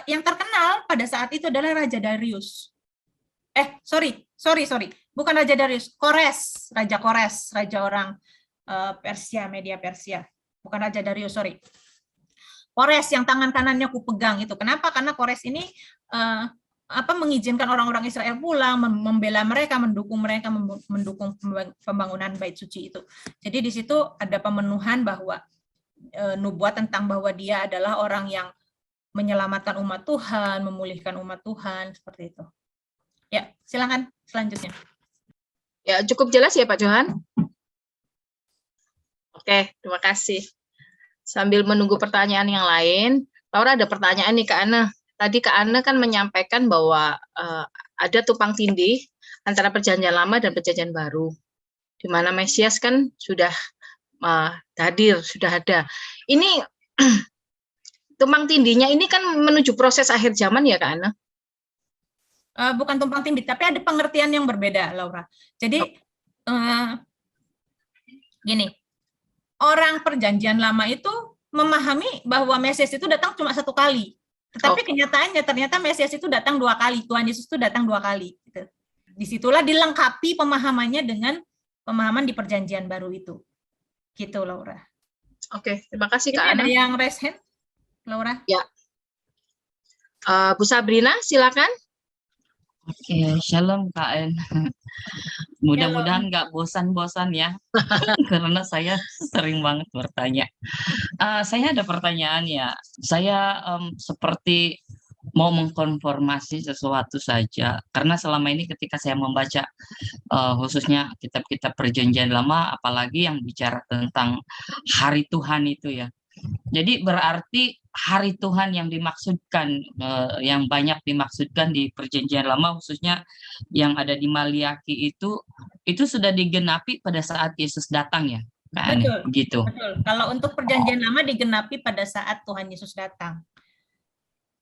Yang terkenal pada saat itu adalah Raja Darius. Sorry, bukan Raja Darius, Kores, Raja orang Persia, Media Persia, bukan Raja Darius, sorry. Kores yang tangan kanannya kupegang itu. Kenapa? Karena Kores ini mengizinkan orang-orang Israel pulang, membela mereka, mendukung pembangunan bait suci itu. Jadi di situ ada pemenuhan bahwa nubuat tentang bahwa dia adalah orang yang menyelamatkan umat Tuhan, memulihkan umat Tuhan, seperti itu. Ya, silakan selanjutnya. Ya, cukup jelas ya Pak Johan? Oke, terima kasih. Sambil menunggu pertanyaan yang lain, Laura ada pertanyaan nih Kak Ana. Tadi Kak Ana kan menyampaikan bahwa ada tumpang tindih antara perjanjian lama dan perjanjian baru. di mana Mesias kan sudah hadir, sudah ada. Ini tumpang tindinya ini kan menuju proses akhir zaman ya Kak Ana? Bukan tumpang tindih, tapi ada pengertian yang berbeda, Laura. Jadi gini, orang perjanjian lama itu memahami bahwa Mesias itu datang cuma satu kali. Tetapi kenyataannya ternyata Mesias itu datang 2 kali. Tuhan Yesus itu datang 2 kali. Gitu. Disitulah dilengkapi pemahamannya dengan pemahaman di perjanjian baru itu. Gitu, Laura. Oke, terima kasih Ini Kak Ana. ada yang raise hand, Laura? Ya. Bu Sabrina, silakan. Oke, shalom Kak En. Mudah-mudahan nggak bosan-bosan ya, karena saya sering banget bertanya. Saya ada pertanyaan ya. Saya seperti mau mengkonfirmasi sesuatu saja, karena selama ini ketika saya membaca khususnya kitab-kitab Perjanjian Lama, apalagi yang bicara tentang hari Tuhan itu ya. Jadi berarti hari Tuhan yang dimaksudkan, yang banyak dimaksudkan di Perjanjian Lama, khususnya yang ada di Maliaki itu sudah digenapi pada saat Yesus datang ya, kan? Betul, Begitu. betul. Kalau untuk Perjanjian Lama digenapi pada saat Tuhan Yesus datang.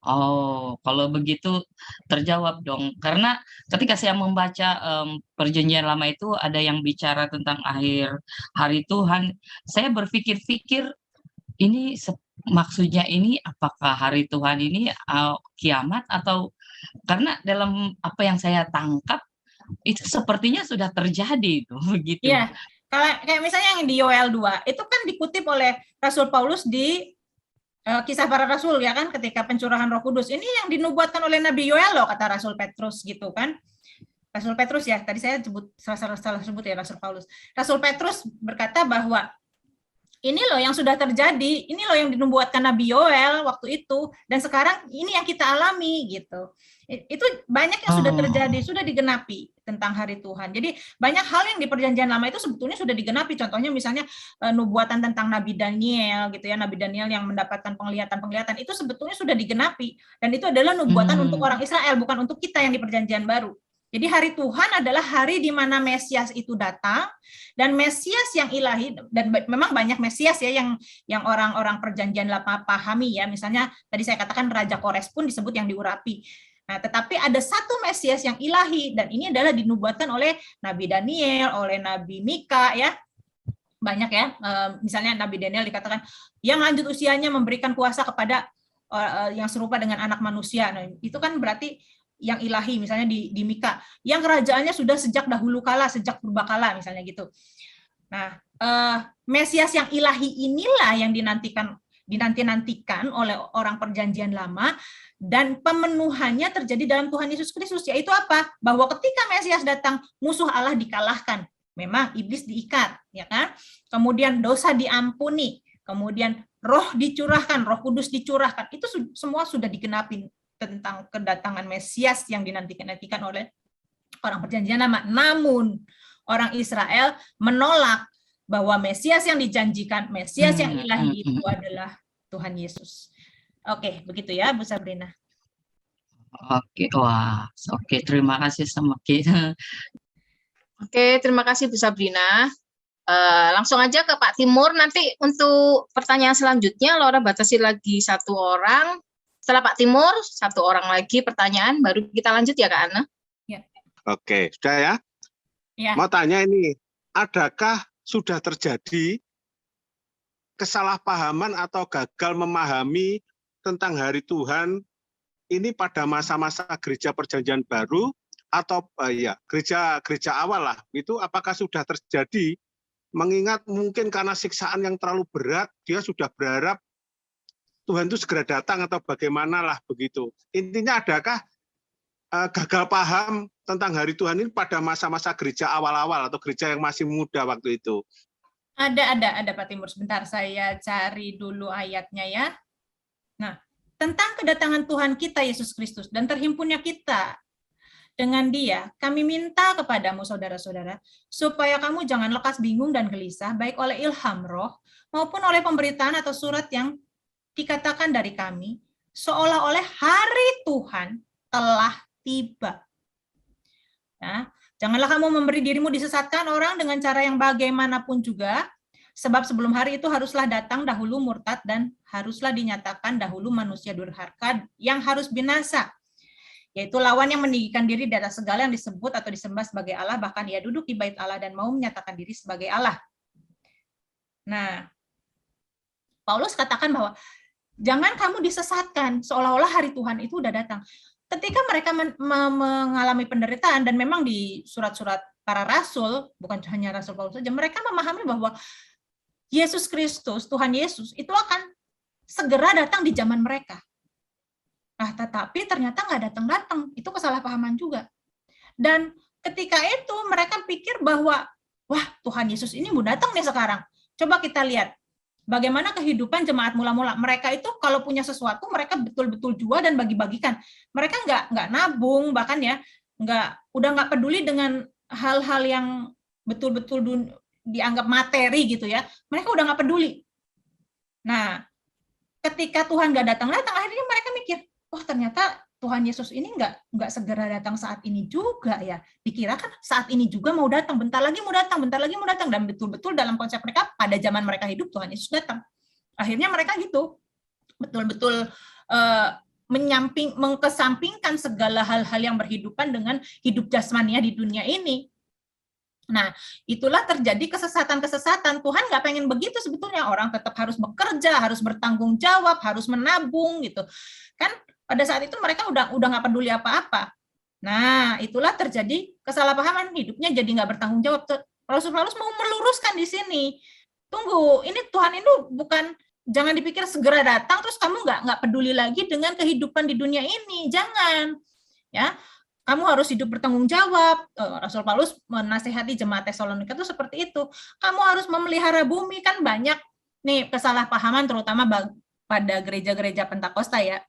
Oh, kalau begitu terjawab dong. Karena ketika saya membaca Perjanjian Lama itu ada yang bicara tentang akhir hari Tuhan, saya berpikir-pikir ini maksudnya ini apakah hari Tuhan ini kiamat, atau karena dalam apa yang saya tangkap itu sepertinya sudah terjadi itu begitu. Iya, kayak misalnya yang di Yoel 2 itu kan dikutip oleh Rasul Paulus di Kisah Para Rasul ya kan, ketika pencurahan Roh Kudus. Ini yang dinubuatkan oleh Nabi Yoel loh, kata Rasul Petrus gitu kan. Rasul Petrus ya, tadi saya salah sebut ya Rasul Paulus. Rasul Petrus berkata bahwa ini loh yang sudah terjadi, ini loh yang dinubuatkan Nabi Yoel waktu itu, dan sekarang ini yang kita alami gitu. Itu banyak yang sudah terjadi, sudah digenapi tentang hari Tuhan. Jadi banyak hal yang di Perjanjian Lama itu sebetulnya sudah digenapi. Contohnya misalnya nubuatan tentang Nabi Daniel gitu ya, Nabi Daniel yang mendapatkan penglihatan-penglihatan itu sebetulnya sudah digenapi, dan itu adalah nubuatan untuk orang Israel, bukan untuk kita yang di Perjanjian Baru. Jadi hari Tuhan adalah hari di mana Mesias itu datang, dan Mesias yang ilahi, dan memang banyak Mesias ya yang orang-orang Perjanjian Lama pahami ya. Misalnya tadi saya katakan Raja Kores pun disebut yang diurapi. Nah, tetapi ada satu Mesias yang ilahi, dan ini adalah dinubuatkan oleh Nabi Daniel, oleh Nabi Mika ya. Banyak ya, misalnya Nabi Daniel dikatakan yang lanjut usianya memberikan kuasa kepada yang serupa dengan anak manusia. Nah, itu kan berarti yang ilahi, misalnya di Mika, yang kerajaannya sudah sejak dahulu kala, sejak purbakala misalnya gitu. Nah, Mesias yang ilahi inilah yang dinanti-nantikan oleh orang Perjanjian Lama, dan pemenuhannya terjadi dalam Tuhan Yesus Kristus, yaitu apa? Bahwa ketika Mesias datang, musuh Allah dikalahkan. Memang iblis diikat, ya kan? Kemudian dosa diampuni, kemudian roh dicurahkan, Roh Kudus dicurahkan. Itu semua sudah digenapi tentang kedatangan Mesias yang dinantikan oleh orang Perjanjian Lama. Namun orang Israel menolak bahwa Mesias yang dijanjikan, Mesias yang ilahi itu adalah Tuhan Yesus. Oke, begitu ya Bu Sabrina. Oke, wah, oke, terima kasih sama kita. Oke, terima kasih Bu Sabrina. Langsung aja ke Pak Timur. Nanti untuk pertanyaan selanjutnya Laura batasi lagi 1 orang. Setelah Pak Timur, 1 orang lagi pertanyaan, baru kita lanjut ya Kak Ana. Ya. Oke, sudah ya? Ya. Mau tanya ini, adakah sudah terjadi kesalahpahaman atau gagal memahami tentang hari Tuhan ini pada masa-masa gereja Perjanjian Baru atau gereja awal lah, itu apakah sudah terjadi? Mengingat mungkin karena siksaan yang terlalu berat, dia sudah berharap Tuhan itu segera datang atau bagaimana lah begitu. Intinya adakah gagal paham tentang hari Tuhan ini pada masa-masa gereja awal-awal atau gereja yang masih muda waktu itu? Ada Pak Timur. Sebentar saya cari dulu ayatnya ya. Nah, tentang kedatangan Tuhan kita Yesus Kristus dan terhimpunnya kita dengan Dia, kami minta kepadamu saudara-saudara, supaya kamu jangan lekas bingung dan gelisah, baik oleh ilham roh maupun oleh pemberitaan atau surat yang dikatakan dari kami, seolah oleh hari Tuhan telah tiba. Nah, Janganlah kamu memberi dirimu disesatkan orang dengan cara yang bagaimanapun juga, sebab sebelum hari itu haruslah datang dahulu murtad dan haruslah dinyatakan dahulu manusia durhaka yang harus binasa, yaitu lawan yang meninggikan diri di atas segala yang disebut atau disembah sebagai Allah, bahkan ia duduk di bait Allah dan mau menyatakan diri sebagai Allah. Nah, Paulus katakan bahwa jangan kamu disesatkan, seolah-olah hari Tuhan itu udah datang. Ketika mereka mengalami penderitaan, dan memang di surat-surat para rasul, bukan hanya Rasul Paulus saja, mereka memahami bahwa Yesus Kristus, Tuhan Yesus, itu akan segera datang di zaman mereka. Nah, tetapi ternyata nggak datang-datang. Itu kesalahpahaman juga. Dan ketika itu mereka pikir bahwa, wah, Tuhan Yesus ini mau datang nih sekarang. Coba kita lihat bagaimana kehidupan jemaat mula-mula. Mereka itu kalau punya sesuatu, mereka betul-betul jual dan bagi-bagikan. Mereka nggak nabung, bahkan ya, udah nggak peduli dengan hal-hal yang betul-betul dianggap materi gitu ya. Mereka udah nggak peduli. Nah, ketika Tuhan nggak datang-datang, akhirnya mereka mikir, wah, ternyata Tuhan Yesus ini nggak segera datang saat ini juga ya. Dikirakan saat ini juga mau datang, bentar lagi mau datang, dan betul-betul dalam konsep mereka pada zaman mereka hidup Tuhan Yesus datang. Akhirnya mereka gitu, betul-betul mengkesampingkan segala hal-hal yang berhidupan dengan hidup jasmania di dunia ini. Nah, itulah terjadi kesesatan-kesesatan. Tuhan nggak pengen begitu sebetulnya. Orang tetap harus bekerja, harus bertanggung jawab, harus menabung gitu. Kan pada saat itu mereka udah nggak peduli apa-apa. Nah, itulah terjadi kesalahpahaman, hidupnya jadi nggak bertanggung jawab. Rasul Paulus mau meluruskan di sini. Tunggu, ini Tuhan itu bukan, jangan dipikir segera datang terus kamu nggak peduli lagi dengan kehidupan di dunia ini. Jangan, ya. Kamu harus hidup bertanggung jawab. Rasul Paulus menasihati jemaat Tesalonika itu seperti itu. Kamu harus memelihara bumi, kan banyak nih kesalahpahaman terutama pada gereja-gereja Pentakosta ya.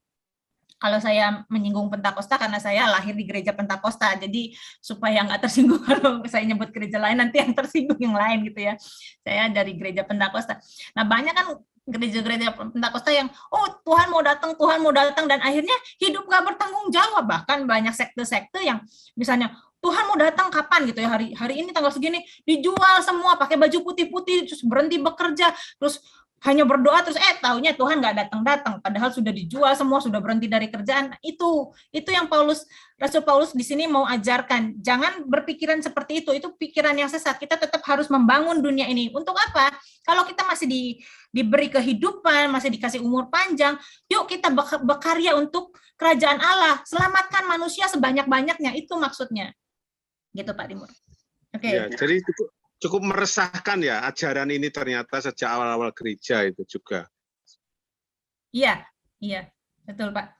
Kalau saya menyinggung Pentakosta karena saya lahir di gereja Pentakosta, jadi supaya nggak tersinggung kalau saya nyebut gereja lain, nanti yang tersinggung yang lain gitu ya. Saya dari gereja Pentakosta. Nah, banyak kan gereja-gereja Pentakosta yang, oh Tuhan mau datang, dan akhirnya hidup nggak bertanggung jawab. Bahkan banyak sekte-sekte yang misalnya, Tuhan mau datang kapan gitu ya, hari ini tanggal segini, dijual semua, pakai baju putih-putih, terus berhenti bekerja, terus hanya berdoa, terus taunya Tuhan nggak datang-datang, padahal sudah dijual semua, sudah berhenti dari kerjaan. Itu yang Rasul Paulus di sini mau ajarkan. Jangan berpikiran seperti itu pikiran yang sesat. Kita tetap harus membangun dunia ini. Untuk apa? Kalau kita masih diberi kehidupan, masih dikasih umur panjang, yuk kita berkarya untuk kerajaan Allah, selamatkan manusia sebanyak-banyaknya, itu maksudnya. Gitu Pak Timur. Oke. Ya, jadi cukup meresahkan ya ajaran ini ternyata sejak awal-awal gereja itu juga. Iya, betul Pak.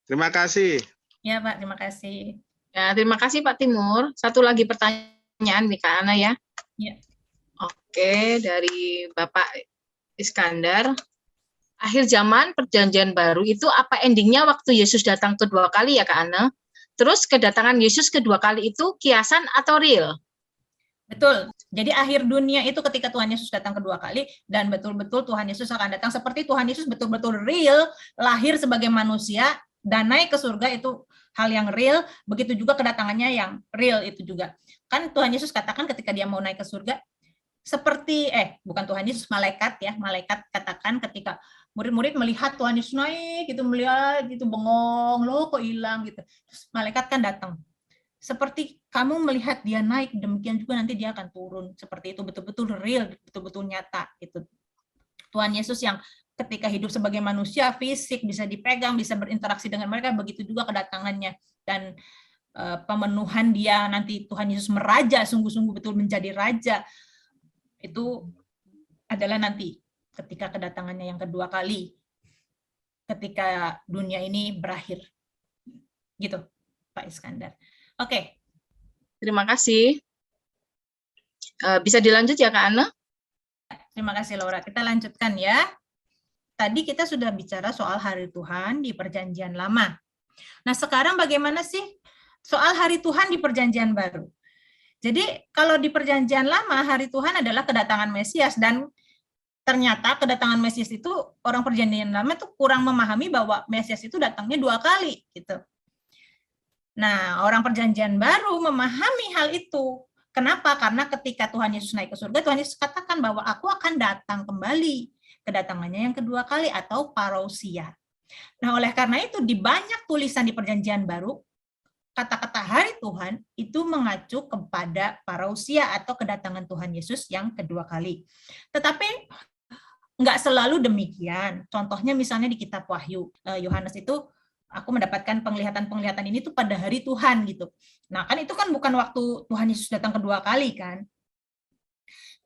Terima kasih. Ya Pak, terima kasih. Ya, terima kasih Pak Timur. Satu lagi pertanyaan nih Kak Ana ya. Ya. Oke, dari Bapak Iskandar. Akhir zaman perjanjian baru itu apa endingnya waktu Yesus datang kedua kali ya Kak Ana? Terus kedatangan Yesus kedua kali itu kiasan atau real? Betul. Jadi akhir dunia itu ketika Tuhan Yesus datang kedua kali, dan betul-betul Tuhan Yesus akan datang seperti Tuhan Yesus betul-betul real, lahir sebagai manusia, dan naik ke surga, itu hal yang real. Begitu juga kedatangannya yang real itu juga. Kan Tuhan Yesus katakan ketika dia mau naik ke surga, seperti, bukan Tuhan Yesus, malaikat katakan ketika murid-murid melihat Tuhan Yesus naik, gitu, melihat gitu, bengong, loh kok hilang gitu. Terus malaikat kan datang. Seperti kamu melihat dia naik, demikian juga nanti dia akan turun. Seperti itu, betul-betul real, betul-betul nyata. Itu Tuhan Yesus yang ketika hidup sebagai manusia, fisik, bisa dipegang, bisa berinteraksi dengan mereka, begitu juga kedatangannya. Dan pemenuhan dia nanti Tuhan Yesus meraja, sungguh-sungguh betul menjadi raja. Itu adalah nanti ketika kedatangannya yang kedua kali, ketika dunia ini berakhir. Gitu, Pak Iskandar. Oke. Terima kasih. Bisa dilanjut ya Kak Ana? Terima kasih Laura. Kita lanjutkan ya. Tadi kita sudah bicara soal hari Tuhan di Perjanjian Lama. Nah, sekarang bagaimana sih soal hari Tuhan di Perjanjian Baru? Jadi, kalau di Perjanjian Lama, hari Tuhan adalah kedatangan Mesias, dan ternyata kedatangan Mesias itu orang Perjanjian Lama itu kurang memahami bahwa Mesias itu datangnya 2 kali gitu. Nah, orang perjanjian baru memahami hal itu. Kenapa? Karena ketika Tuhan Yesus naik ke surga, Tuhan Yesus katakan bahwa aku akan datang kembali. Kedatangannya yang kedua kali atau parousia. Nah, oleh karena itu di banyak tulisan di perjanjian baru, kata-kata hari Tuhan itu mengacu kepada parousia atau kedatangan Tuhan Yesus yang kedua kali. Tetapi nggak selalu demikian. Contohnya misalnya di kitab Wahyu, Yohanes itu, aku mendapatkan penglihatan-penglihatan ini tuh pada hari Tuhan gitu. Nah, kan itu kan bukan waktu Tuhan Yesus datang kedua kali kan.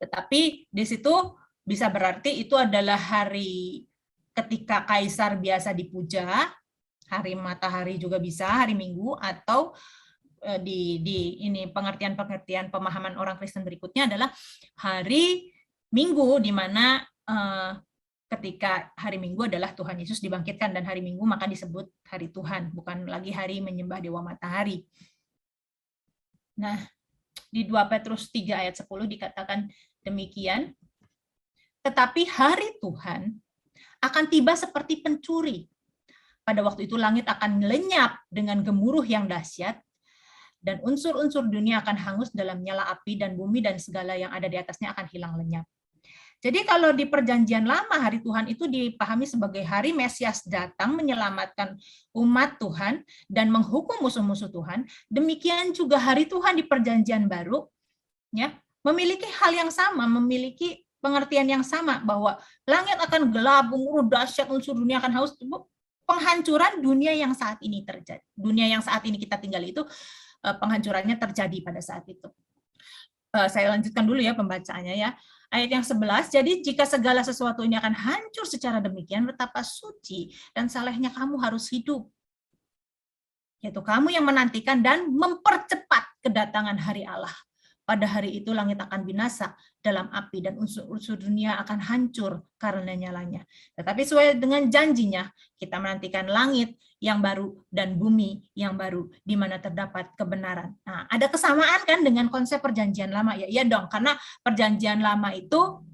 Tetapi di situ bisa berarti itu adalah hari ketika kaisar biasa dipuja, hari matahari juga bisa, hari Minggu, atau di ini pengertian-pengertian pemahaman orang Kristen berikutnya adalah hari Minggu, di mana ketika hari Minggu adalah Tuhan Yesus dibangkitkan, dan hari Minggu maka disebut hari Tuhan, bukan lagi hari menyembah dewa matahari. Nah, di 2 Petrus 3 ayat 10 dikatakan demikian, tetapi hari Tuhan akan tiba seperti pencuri. Pada waktu itu langit akan lenyap dengan gemuruh yang dahsyat, dan unsur-unsur dunia akan hangus dalam nyala api, dan bumi dan segala yang ada di atasnya akan hilang lenyap. Jadi kalau di perjanjian lama hari Tuhan itu dipahami sebagai hari Mesias datang menyelamatkan umat Tuhan dan menghukum musuh-musuh Tuhan, demikian juga hari Tuhan di perjanjian baru ya memiliki hal yang sama, memiliki pengertian yang sama, bahwa langit akan gelap, gemuruh dahsyat, unsur dunia akan haus. Penghancuran dunia yang saat ini terjadi. Dunia yang saat ini kita tinggal itu penghancurannya terjadi pada saat itu. Saya lanjutkan dulu ya pembacaannya ya. Ayat yang 11, jadi jika segala sesuatu ini akan hancur secara demikian, betapa suci dan salehnya kamu harus hidup. Yaitu kamu yang menantikan dan mempercepat kedatangan hari Allah. Pada hari itu langit akan binasa dalam api, dan unsur-unsur dunia akan hancur karena nyalanya. Tetapi sesuai dengan janjinya, kita menantikan langit yang baru dan bumi yang baru, di mana terdapat kebenaran. Nah, ada kesamaan kan dengan konsep perjanjian lama? Ya iya dong, karena perjanjian lama itu,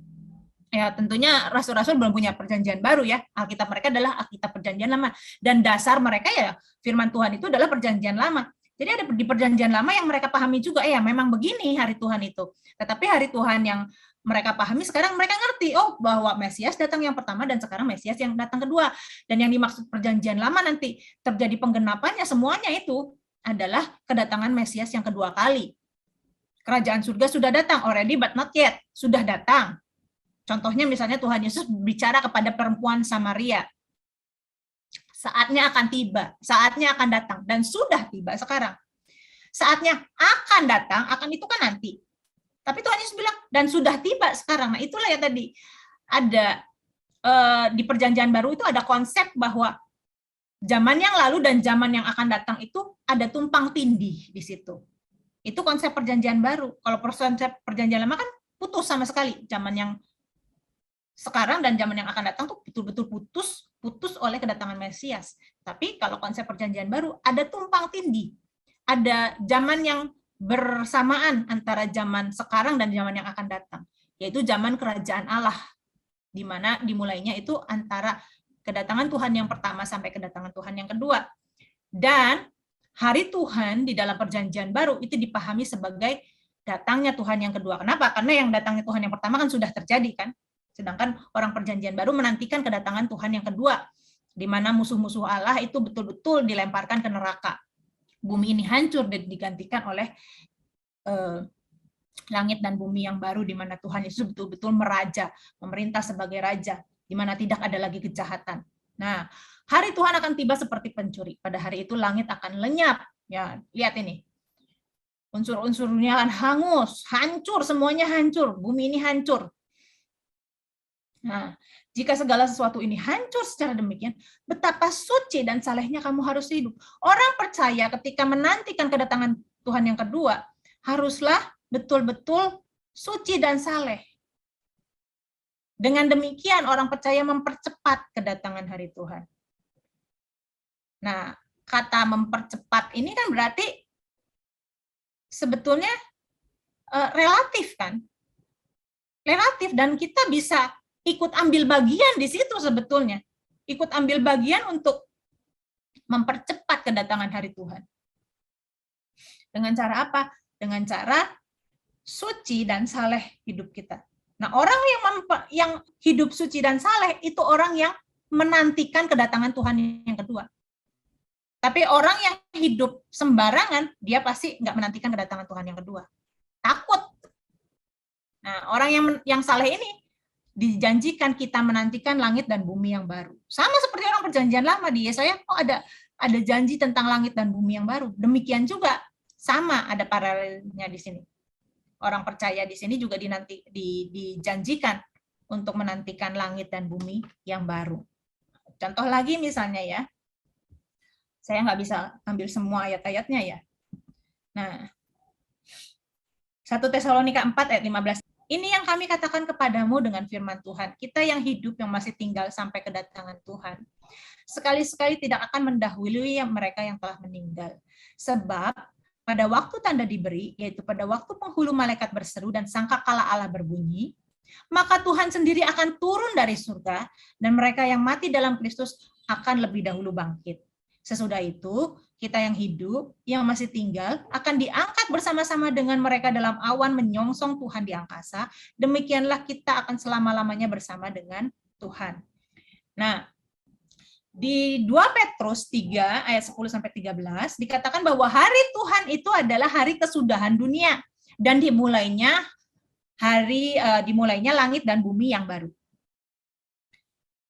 ya tentunya rasul-rasul belum punya perjanjian baru ya. Alkitab mereka adalah Alkitab perjanjian lama. Dan dasar mereka ya firman Tuhan itu adalah perjanjian lama. Jadi ada di perjanjian lama yang mereka pahami juga, ya memang begini hari Tuhan itu. Tetapi hari Tuhan yang mereka pahami sekarang, mereka ngerti, oh bahwa Mesias datang yang pertama dan sekarang Mesias yang datang kedua. Dan yang dimaksud perjanjian lama nanti terjadi penggenapannya, semuanya itu adalah kedatangan Mesias yang kedua kali. Kerajaan surga sudah datang, already but not yet, sudah datang. Contohnya misalnya Tuhan Yesus bicara kepada perempuan Samaria. Saatnya akan tiba, saatnya akan datang, dan sudah tiba sekarang. Saatnya akan datang, akan itu kan nanti. Tapi Tuhan Yesus bilang, dan sudah tiba sekarang. Nah itulah ya tadi, ada di perjanjian baru itu ada konsep bahwa zaman yang lalu dan zaman yang akan datang itu ada tumpang tindih di situ. Itu konsep perjanjian baru. Kalau konsep perjanjian lama kan putus sama sekali. Zaman yang sekarang dan zaman yang akan datang tuh betul-betul putus oleh kedatangan Mesias. Tapi kalau konsep perjanjian baru ada tumpang tindih, ada zaman yang bersamaan antara zaman sekarang dan zaman yang akan datang, yaitu zaman kerajaan Allah, di mana dimulainya itu antara kedatangan Tuhan yang pertama sampai kedatangan Tuhan yang kedua. Dan hari Tuhan di dalam perjanjian baru itu dipahami sebagai datangnya Tuhan yang kedua. Kenapa? Karena yang datangnya Tuhan yang pertama kan sudah terjadi kan. Sedangkan orang perjanjian baru menantikan kedatangan Tuhan yang kedua, di mana musuh-musuh Allah itu betul-betul dilemparkan ke neraka. Bumi ini hancur dan digantikan oleh langit dan bumi yang baru, di mana Tuhan Yesus betul-betul meraja, memerintah sebagai raja, di mana tidak ada lagi kejahatan. Nah, hari Tuhan akan tiba seperti pencuri. Pada hari itu langit akan lenyap. Ya, lihat ini. Unsur-unsur dunia akan hangus, hancur, semuanya hancur. Bumi ini hancur. Nah, jika segala sesuatu ini hancur secara demikian, betapa suci dan salehnya kamu harus hidup. Orang percaya ketika menantikan kedatangan Tuhan yang kedua, haruslah betul-betul suci dan saleh. Dengan demikian, orang percaya mempercepat kedatangan hari Tuhan. Nah, kata mempercepat ini kan berarti sebetulnya relatif kan? Relatif, dan kita bisa ikut ambil bagian di situ sebetulnya. Ikut ambil bagian untuk mempercepat kedatangan hari Tuhan. Dengan cara apa? Dengan cara suci dan saleh hidup kita. Nah, orang yang hidup suci dan saleh itu orang yang menantikan kedatangan Tuhan yang kedua. Tapi orang yang hidup sembarangan, dia pasti nggak menantikan kedatangan Tuhan yang kedua. Takut. Nah, orang yang saleh ini dijanjikan kita menantikan langit dan bumi yang baru. Sama seperti orang perjanjian lama di Yesaya, ada janji tentang langit dan bumi yang baru. Demikian juga sama ada paralelnya di sini. Orang percaya di sini juga dijanjikan untuk menantikan langit dan bumi yang baru. Contoh lagi misalnya ya, saya nggak bisa ambil semua ayat-ayatnya ya. Nah, 1 Tesalonika 4 ayat 15. Ini yang kami katakan kepadamu dengan firman Tuhan. Kita yang hidup yang masih tinggal sampai kedatangan Tuhan, sekali-sekali tidak akan mendahului mereka yang telah meninggal. Sebab pada waktu tanda diberi, yaitu pada waktu penghulu malaikat berseru dan sangkakala Allah berbunyi, maka Tuhan sendiri akan turun dari surga dan mereka yang mati dalam Kristus akan lebih dahulu bangkit. Sesudah itu, kita yang hidup, yang masih tinggal, akan diangkat bersama-sama dengan mereka dalam awan menyongsong Tuhan di angkasa. Demikianlah kita akan selama-lamanya bersama dengan Tuhan. Nah, di 2 Petrus 3 ayat 10-13 dikatakan bahwa hari Tuhan itu adalah hari kesudahan dunia dan dimulainya langit dan bumi yang baru.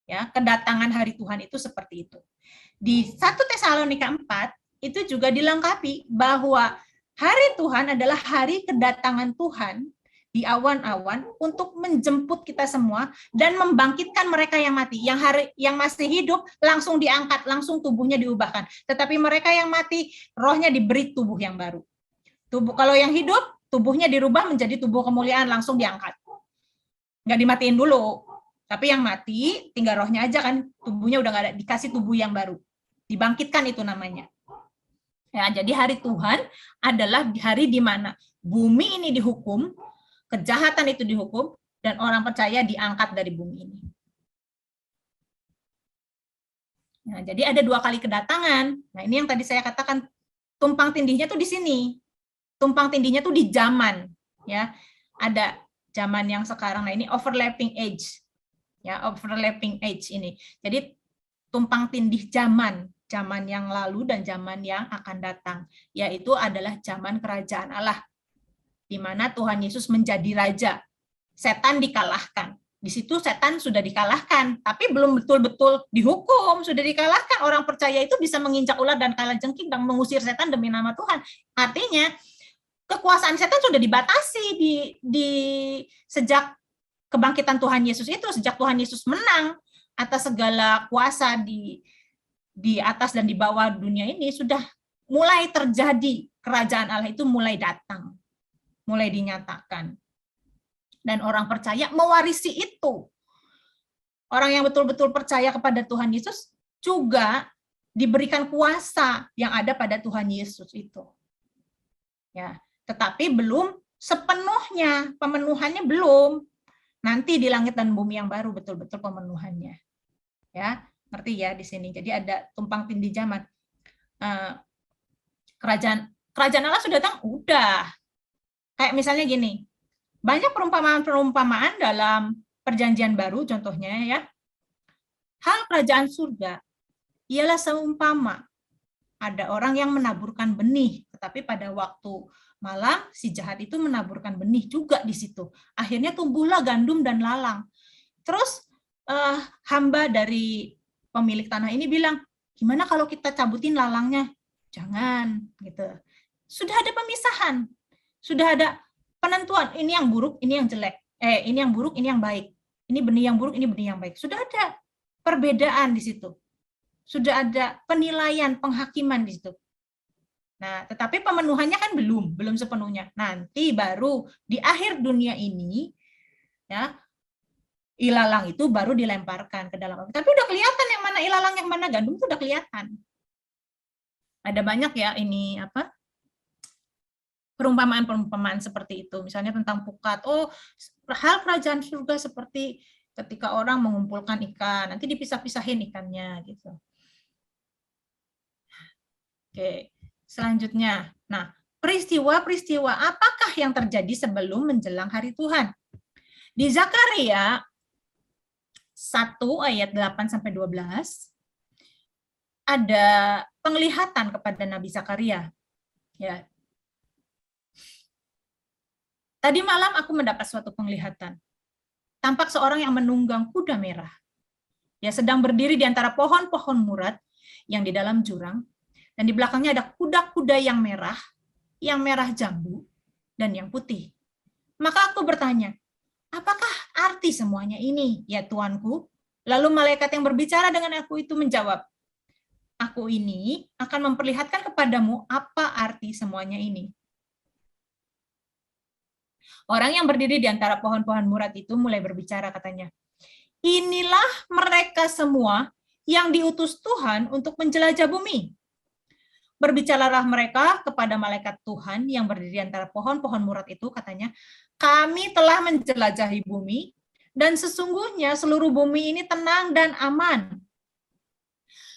Ya, kedatangan hari Tuhan itu seperti itu. Di 1 Tesalonika 4 itu juga dilengkapi bahwa hari Tuhan adalah hari kedatangan Tuhan di awan-awan untuk menjemput kita semua dan membangkitkan mereka yang mati. Yang masih hidup langsung diangkat, langsung tubuhnya diubahkan. Tetapi mereka yang mati, rohnya diberi tubuh yang baru. Kalau yang hidup, tubuhnya dirubah menjadi tubuh kemuliaan, langsung diangkat. Nggak dimatiin dulu. Tapi yang mati, tinggal rohnya aja kan, tubuhnya udah nggak ada, dikasih tubuh yang baru. Dibangkitkan itu namanya. Ya, jadi hari Tuhan adalah hari di mana bumi ini dihukum, kejahatan itu dihukum, dan orang percaya diangkat dari bumi ini. Nah, jadi ada 2 kali kedatangan. Nah, ini yang tadi saya katakan tumpang tindihnya tuh di sini. Tumpang tindihnya tuh di zaman, ya. Ada zaman yang sekarang. Nah, ini overlapping age. Ya, overlapping age ini. Jadi tumpang tindih zaman yang lalu dan zaman yang akan datang, yaitu adalah zaman kerajaan Allah, di mana Tuhan Yesus menjadi raja. Setan dikalahkan. Di situ setan sudah dikalahkan, tapi belum betul-betul dihukum, sudah dikalahkan. Orang percaya itu bisa menginjak ular dan kalajengking dan mengusir setan demi nama Tuhan. Artinya, kekuasaan setan sudah dibatasi di sejak kebangkitan Tuhan Yesus itu, sejak Tuhan Yesus menang atas segala kuasa di atas dan di bawah dunia ini, sudah mulai terjadi, kerajaan Allah itu mulai datang, mulai dinyatakan. Dan orang percaya mewarisi itu. Orang yang betul-betul percaya kepada Tuhan Yesus juga diberikan kuasa yang ada pada Tuhan Yesus itu. Ya, tetapi belum sepenuhnya, pemenuhannya belum. Nanti di langit dan bumi yang baru betul-betul pemenuhannya. Ya, ngerti ya di sini. Jadi ada tumpang tindih zaman. Kerajaan Allah sudah datang, udah. Kayak misalnya gini, banyak perumpamaan-perumpamaan dalam perjanjian baru, contohnya ya. Hal kerajaan surga ialah seumpama ada orang yang menaburkan benih, tetapi pada waktu malam si jahat itu menaburkan benih juga di situ. Akhirnya tumbuhlah gandum dan lalang. Terus hamba dari pemilik tanah ini bilang, gimana kalau kita cabutin lalangnya? Jangan, gitu. Sudah ada pemisahan, sudah ada penentuan, ini yang buruk, ini yang jelek. Ini yang buruk, ini yang baik. Ini benih yang buruk, ini benih yang baik. Sudah ada perbedaan di situ. Sudah ada penilaian, penghakiman di situ. Nah, tetapi pemenuhannya kan belum sepenuhnya. Nanti baru di akhir dunia ini, ya, ilalang itu baru dilemparkan ke dalam api. Tapi udah kelihatan yang mana ilalang, yang mana gandum itu udah kelihatan. Ada banyak ya ini perumpamaan-perumpamaan seperti itu. Misalnya tentang pukat. Oh, hal kerajaan surga seperti ketika orang mengumpulkan ikan, nanti dipisah-pisahin ikannya gitu. Oke, selanjutnya. Nah, peristiwa-peristiwa apakah yang terjadi sebelum menjelang hari Tuhan. Di Zakaria 1 ayat 8 sampai 12 ada penglihatan kepada Nabi Zakaria. Ya. Tadi malam aku mendapat suatu penglihatan. Tampak seorang yang menunggang kuda merah. Dia sedang berdiri di antara pohon-pohon murad yang di dalam jurang, dan di belakangnya ada kuda-kuda yang merah jambu, dan yang putih. Maka aku bertanya, apakah arti semuanya ini, ya Tuanku? Lalu malaikat yang berbicara dengan aku itu menjawab, aku ini akan memperlihatkan kepadamu apa arti semuanya ini. Orang yang berdiri di antara pohon-pohon murad itu mulai berbicara, katanya, inilah mereka semua yang diutus Tuhan untuk menjelajah bumi. Berbicaralah mereka kepada malaikat Tuhan yang berdiri di antara pohon-pohon murad itu, katanya, kami telah menjelajahi bumi, dan sesungguhnya seluruh bumi ini tenang dan aman.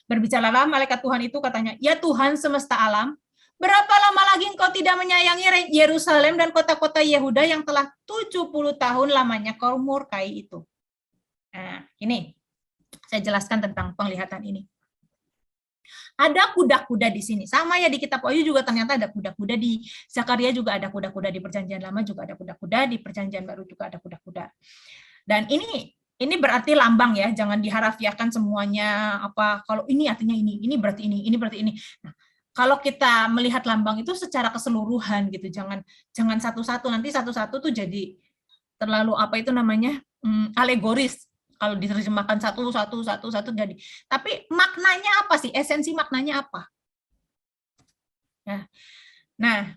Berbicaralah malaikat Tuhan itu, katanya, ya Tuhan semesta alam, berapa lama lagi engkau tidak menyayangi Yerusalem dan kota-kota Yehuda yang telah 70 tahun lamanya kau murkai itu. Nah, ini saya jelaskan tentang penglihatan ini. Ada kuda-kuda di sini. Sama ya di kitab Wahyu juga ternyata ada kuda-kuda, di Zakaria juga ada kuda-kuda, di Perjanjian Lama juga ada kuda-kuda, di Perjanjian Baru juga ada kuda-kuda. Dan ini berarti lambang ya, jangan diharafiahkan semuanya apa kalau ini artinya ini berarti ini berarti ini. Nah, kalau kita melihat lambang itu secara keseluruhan gitu, jangan satu-satu, nanti satu-satu tuh jadi terlalu apa itu namanya alegoris. Kalau diterjemahkan satu jadi. Tapi maknanya apa sih? Esensi maknanya apa? Nah,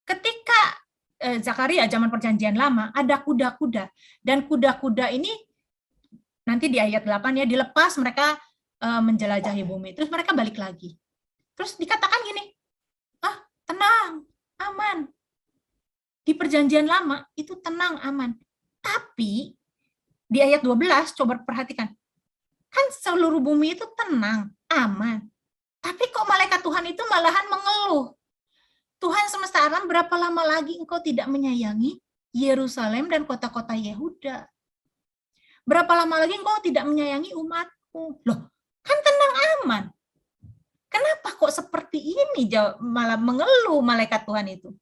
ketika Zakaria zaman Perjanjian Lama ada kuda-kuda, dan kuda-kuda ini nanti di ayat 8 ya dilepas, mereka menjelajahi bumi, terus mereka balik lagi. Terus dikatakan gini, tenang, aman. Di Perjanjian Lama itu tenang, aman. Tapi di ayat 12, coba perhatikan. Kan seluruh bumi itu tenang, aman. Tapi kok malaikat Tuhan itu malahan mengeluh. Tuhan semesta alam, berapa lama lagi engkau tidak menyayangi Yerusalem dan kota-kota Yehuda? Berapa lama lagi engkau tidak menyayangi umatku? Loh, kan tenang, aman. Kenapa kok seperti ini malah mengeluh malaikat Tuhan itu?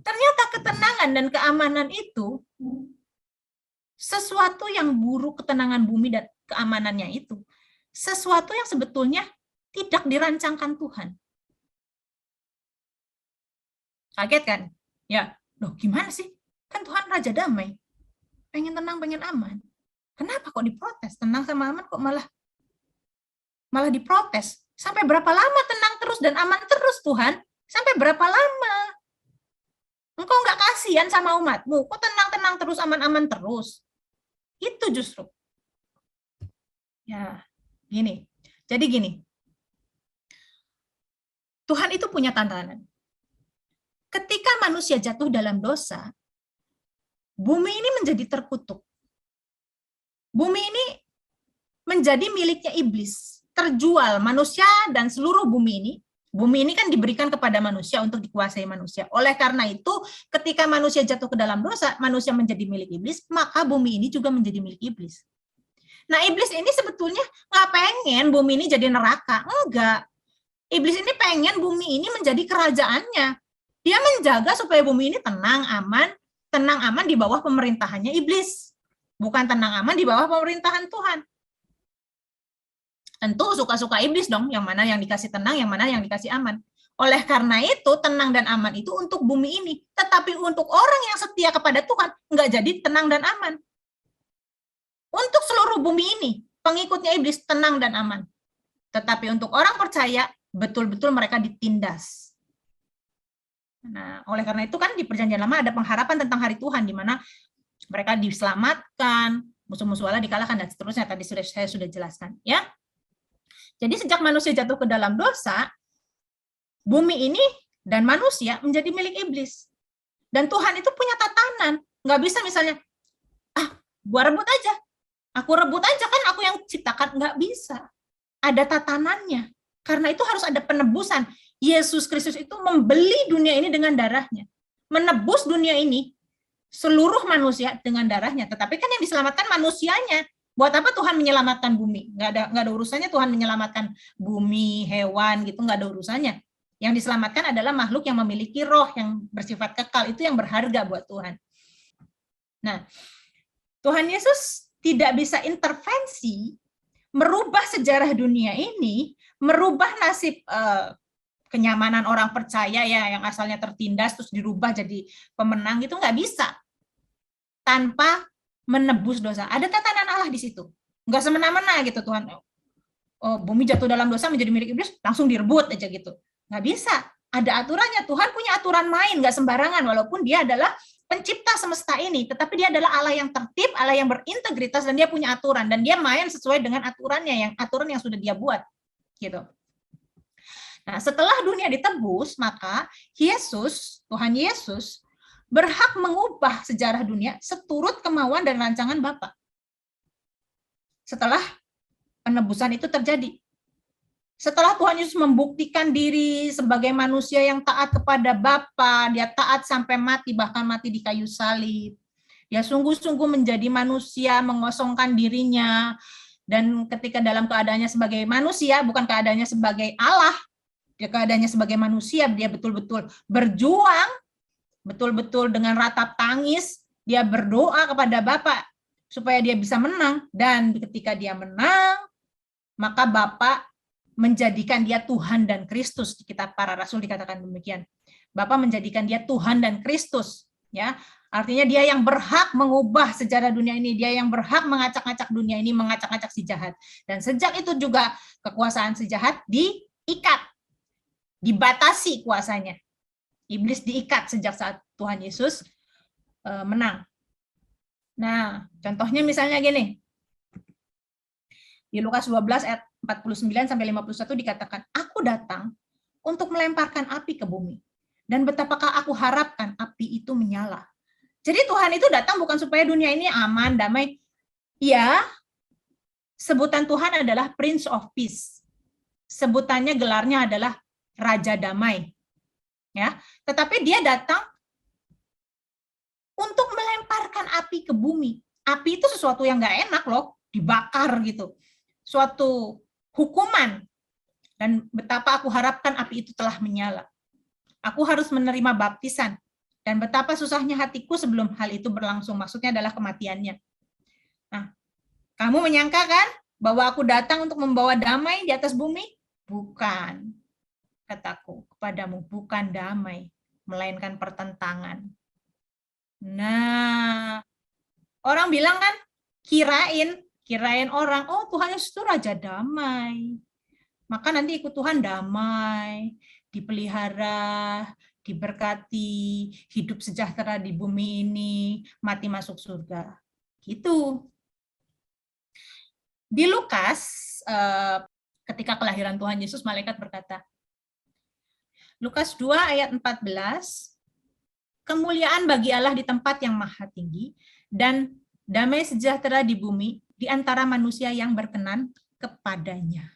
Ternyata ketenangan dan keamanan itu sesuatu yang buruk, ketenangan bumi dan keamanannya itu sesuatu yang sebetulnya tidak dirancangkan Tuhan. Kaget kan? Ya, loh gimana sih? Kan Tuhan Raja Damai. Pengen tenang, pengen aman. Kenapa kok diprotes? Tenang sama aman kok malah diprotes. Sampai berapa lama tenang terus dan aman terus Tuhan? Sampai berapa lama? Engkau nggak kasihan sama umatmu? Kok tenang-tenang terus, aman-aman terus? Itu justru. Ya, gini. Jadi gini. Tuhan itu punya tantangan. Ketika manusia jatuh dalam dosa, bumi ini menjadi terkutuk. Bumi ini menjadi miliknya iblis. Terjual manusia dan seluruh bumi ini. Bumi ini kan diberikan kepada manusia untuk dikuasai manusia. Oleh karena itu, ketika manusia jatuh ke dalam dosa, manusia menjadi milik iblis, maka bumi ini juga menjadi milik iblis. Nah, iblis ini sebetulnya nggak pengen bumi ini jadi neraka. Enggak. Iblis ini pengen bumi ini menjadi kerajaannya. Dia menjaga supaya bumi ini tenang, aman di bawah pemerintahannya iblis. Bukan tenang, aman di bawah pemerintahan Tuhan. Tentu suka-suka iblis dong, yang mana yang dikasih tenang, yang mana yang dikasih aman. Oleh karena itu, tenang dan aman itu untuk bumi ini. Tetapi untuk orang yang setia kepada Tuhan, nggak jadi tenang dan aman. Untuk seluruh bumi ini, pengikutnya iblis tenang dan aman. Tetapi untuk orang percaya, betul-betul mereka ditindas. Nah, oleh karena itu kan di Perjanjian Lama ada pengharapan tentang hari Tuhan, di mana mereka diselamatkan, musuh-musuh Allah dikalahkan, dan seterusnya. Tadi saya sudah jelaskan. Ya. Jadi sejak manusia jatuh ke dalam dosa, bumi ini dan manusia menjadi milik iblis. Dan Tuhan itu punya tatanan. Nggak bisa misalnya, gua rebut aja. Aku rebut aja, kan aku yang ciptakan. Nggak bisa. Ada tatanannya. Karena itu harus ada penebusan. Yesus Kristus itu membeli dunia ini dengan darahnya. Menebus dunia ini, seluruh manusia dengan darahnya. Tetapi kan yang diselamatkan manusianya. Buat apa Tuhan menyelamatkan bumi? Nggak ada urusannya Tuhan menyelamatkan bumi, hewan gitu, nggak ada urusannya. Yang diselamatkan adalah makhluk yang memiliki roh yang bersifat kekal, itu yang berharga buat Tuhan. Nah, Tuhan Yesus tidak bisa intervensi merubah sejarah dunia ini, merubah nasib kenyamanan orang percaya ya yang asalnya tertindas terus dirubah jadi pemenang, itu nggak bisa tanpa menebus dosa. Ada tatanan Allah di situ. Nggak semena-mena gitu Tuhan. Oh, bumi jatuh dalam dosa menjadi milik iblis, langsung direbut aja gitu. Nggak bisa. Ada aturannya. Tuhan punya aturan main, nggak sembarangan. Walaupun dia adalah pencipta semesta ini, tetapi dia adalah Allah yang tertib, Allah yang berintegritas, dan dia punya aturan. Dan dia main sesuai dengan aturan yang sudah dia buat. Gitu. Nah, setelah dunia ditebus, maka Tuhan Yesus, berhak mengubah sejarah dunia seturut kemauan dan rancangan Bapa. Setelah penebusan itu terjadi. Setelah Tuhan Yesus membuktikan diri sebagai manusia yang taat kepada Bapa, dia taat sampai mati, bahkan mati di kayu salib. Dia sungguh-sungguh menjadi manusia, mengosongkan dirinya, dan ketika dalam keadaannya sebagai manusia, bukan keadaannya sebagai Allah, dia keadaannya sebagai manusia, dia betul-betul berjuang, betul-betul dengan ratap tangis, dia berdoa kepada Bapa supaya dia bisa menang. Dan ketika dia menang, maka Bapa menjadikan dia Tuhan dan Kristus. Di kitab para rasul dikatakan demikian. Bapa menjadikan dia Tuhan dan Kristus. Ya, artinya dia yang berhak mengubah sejarah dunia ini, dia yang berhak mengacak-acak dunia ini, mengacak-acak si jahat. Dan sejak itu juga kekuasaan si jahat diikat, dibatasi kuasanya. Iblis diikat sejak saat Tuhan Yesus menang. Nah, contohnya misalnya gini. Di Lukas 12 ayat 49 sampai 51 dikatakan, "Aku datang untuk melemparkan api ke bumi. Dan betapakah aku harapkan api itu menyala." Jadi Tuhan itu datang bukan supaya dunia ini aman, damai. Ya, sebutan Tuhan adalah Prince of Peace. Sebutannya, gelarnya adalah Raja Damai. Ya, tetapi dia datang untuk melemparkan api ke bumi. Api itu sesuatu yang nggak enak loh, dibakar gitu. Suatu hukuman. Dan betapa aku harapkan api itu telah menyala. Aku harus menerima baptisan. Dan betapa susahnya hatiku sebelum hal itu berlangsung. Maksudnya adalah kematiannya. Nah, kamu menyangka kan bahwa aku datang untuk membawa damai di atas bumi? Bukan. Kataku kepadamu, bukan damai, melainkan pertentangan. Nah, orang bilang kan, kirain orang, oh Tuhan Yesus itu Raja Damai. Maka nanti ikut Tuhan damai, dipelihara, diberkati, hidup sejahtera di bumi ini, mati masuk surga. Gitu. Di Lukas, ketika kelahiran Tuhan Yesus, malaikat berkata, Lukas 2 ayat 14, kemuliaan bagi Allah di tempat yang maha tinggi, dan damai sejahtera di bumi di antara manusia yang berkenan kepadanya.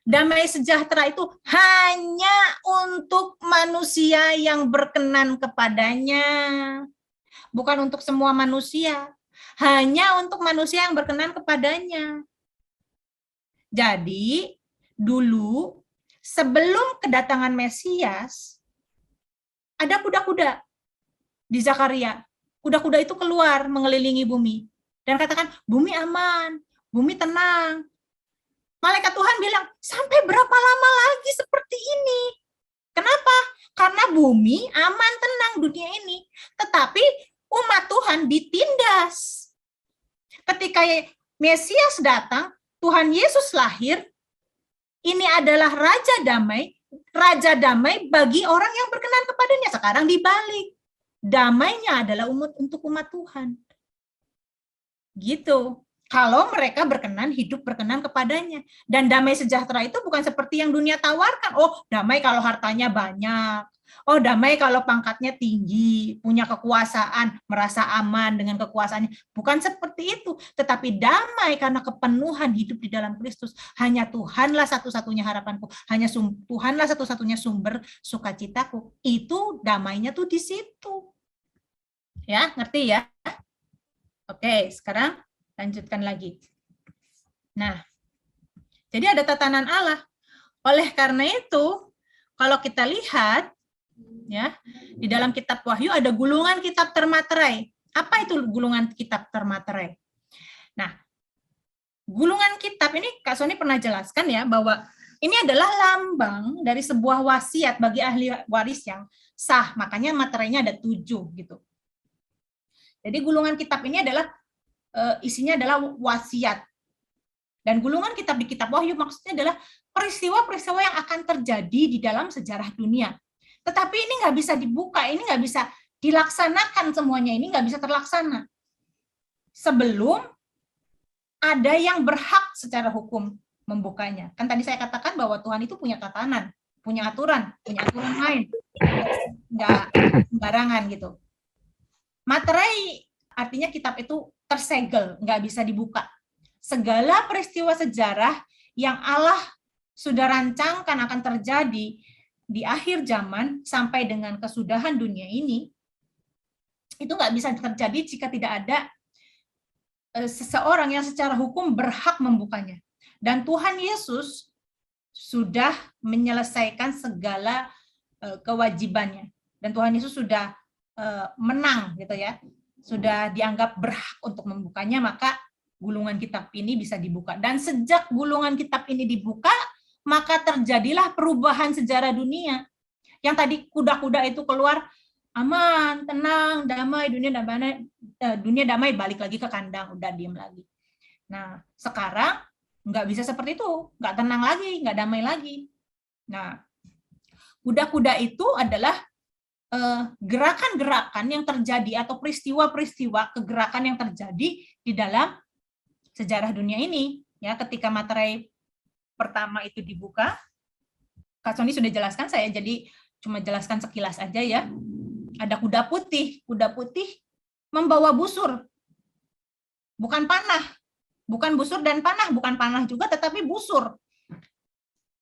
Damai sejahtera itu hanya untuk manusia yang berkenan kepadanya. Bukan untuk semua manusia. Hanya untuk manusia yang berkenan kepadanya. Jadi, dulu sebelum kedatangan Mesias, ada kuda-kuda di Zakaria. Kuda-kuda itu keluar mengelilingi bumi. Dan katakan, bumi aman, bumi tenang. Malaikat Tuhan bilang, sampai berapa lama lagi seperti ini? Kenapa? Karena bumi aman, tenang dunia ini. Tetapi umat Tuhan ditindas. Ketika Mesias datang, Tuhan Yesus lahir, ini adalah Raja Damai bagi orang yang berkenan kepadanya. Sekarang dibalik. Damainya adalah untuk umat Tuhan. Gitu. Kalau mereka berkenan, hidup berkenan kepadanya. Dan damai sejahtera itu bukan seperti yang dunia tawarkan. Oh, damai kalau hartanya banyak. Oh, damai kalau pangkatnya tinggi, punya kekuasaan, merasa aman dengan kekuasaannya. Bukan seperti itu, tetapi damai karena kepenuhan hidup di dalam Kristus. Hanya Tuhanlah satu-satunya harapanku, hanya Tuhanlah satu-satunya sumber sukacitaku. Itu damainya tuh di situ. Ya, ngerti ya? Oke, sekarang lanjutkan lagi. Nah, jadi ada tatanan Allah. Oleh karena itu, kalau kita lihat, ya, di dalam kitab Wahyu ada gulungan kitab termaterai. Apa itu gulungan kitab termaterai? Nah, gulungan kitab ini Kak Soni pernah jelaskan ya, bahwa ini adalah lambang dari sebuah wasiat bagi ahli waris yang sah. Makanya materainya ada 7 gitu. Jadi gulungan kitab ini adalah isinya adalah wasiat. Dan gulungan kitab di kitab Wahyu maksudnya adalah peristiwa-peristiwa yang akan terjadi di dalam sejarah dunia. Tetapi ini nggak bisa dibuka, ini nggak bisa dilaksanakan semuanya, ini nggak bisa terlaksana. Sebelum ada yang berhak secara hukum membukanya. Kan tadi saya katakan bahwa Tuhan itu punya tatanan, punya aturan main. Nggak sembarangan gitu. Materai artinya kitab itu tersegel, nggak bisa dibuka. Segala peristiwa sejarah yang Allah sudah rancangkan akan terjadi di akhir zaman sampai dengan kesudahan dunia ini, itu nggak bisa terjadi jika tidak ada seseorang yang secara hukum berhak membukanya. Dan Tuhan Yesus sudah menyelesaikan segala kewajibannya. Dan Tuhan Yesus sudah menang gitu ya, sudah dianggap berhak untuk membukanya, maka gulungan kitab ini bisa dibuka. Dan sejak gulungan kitab ini dibuka, maka terjadilah perubahan sejarah dunia. Yang tadi kuda-kuda itu keluar, aman, tenang, damai, dunia damai, balik lagi ke kandang, udah diem lagi. Nah, sekarang nggak bisa seperti itu, nggak tenang lagi, nggak damai lagi. Nah, kuda-kuda itu adalah gerakan-gerakan yang terjadi atau peristiwa-peristiwa kegerakan yang terjadi di dalam sejarah dunia ini, ya. Ketika materai pertama itu dibuka, Kak Soni sudah jelaskan, saya jadi cuma jelaskan sekilas aja ya. Ada kuda putih membawa busur, bukan panah, bukan busur dan panah, bukan panah juga, tetapi busur.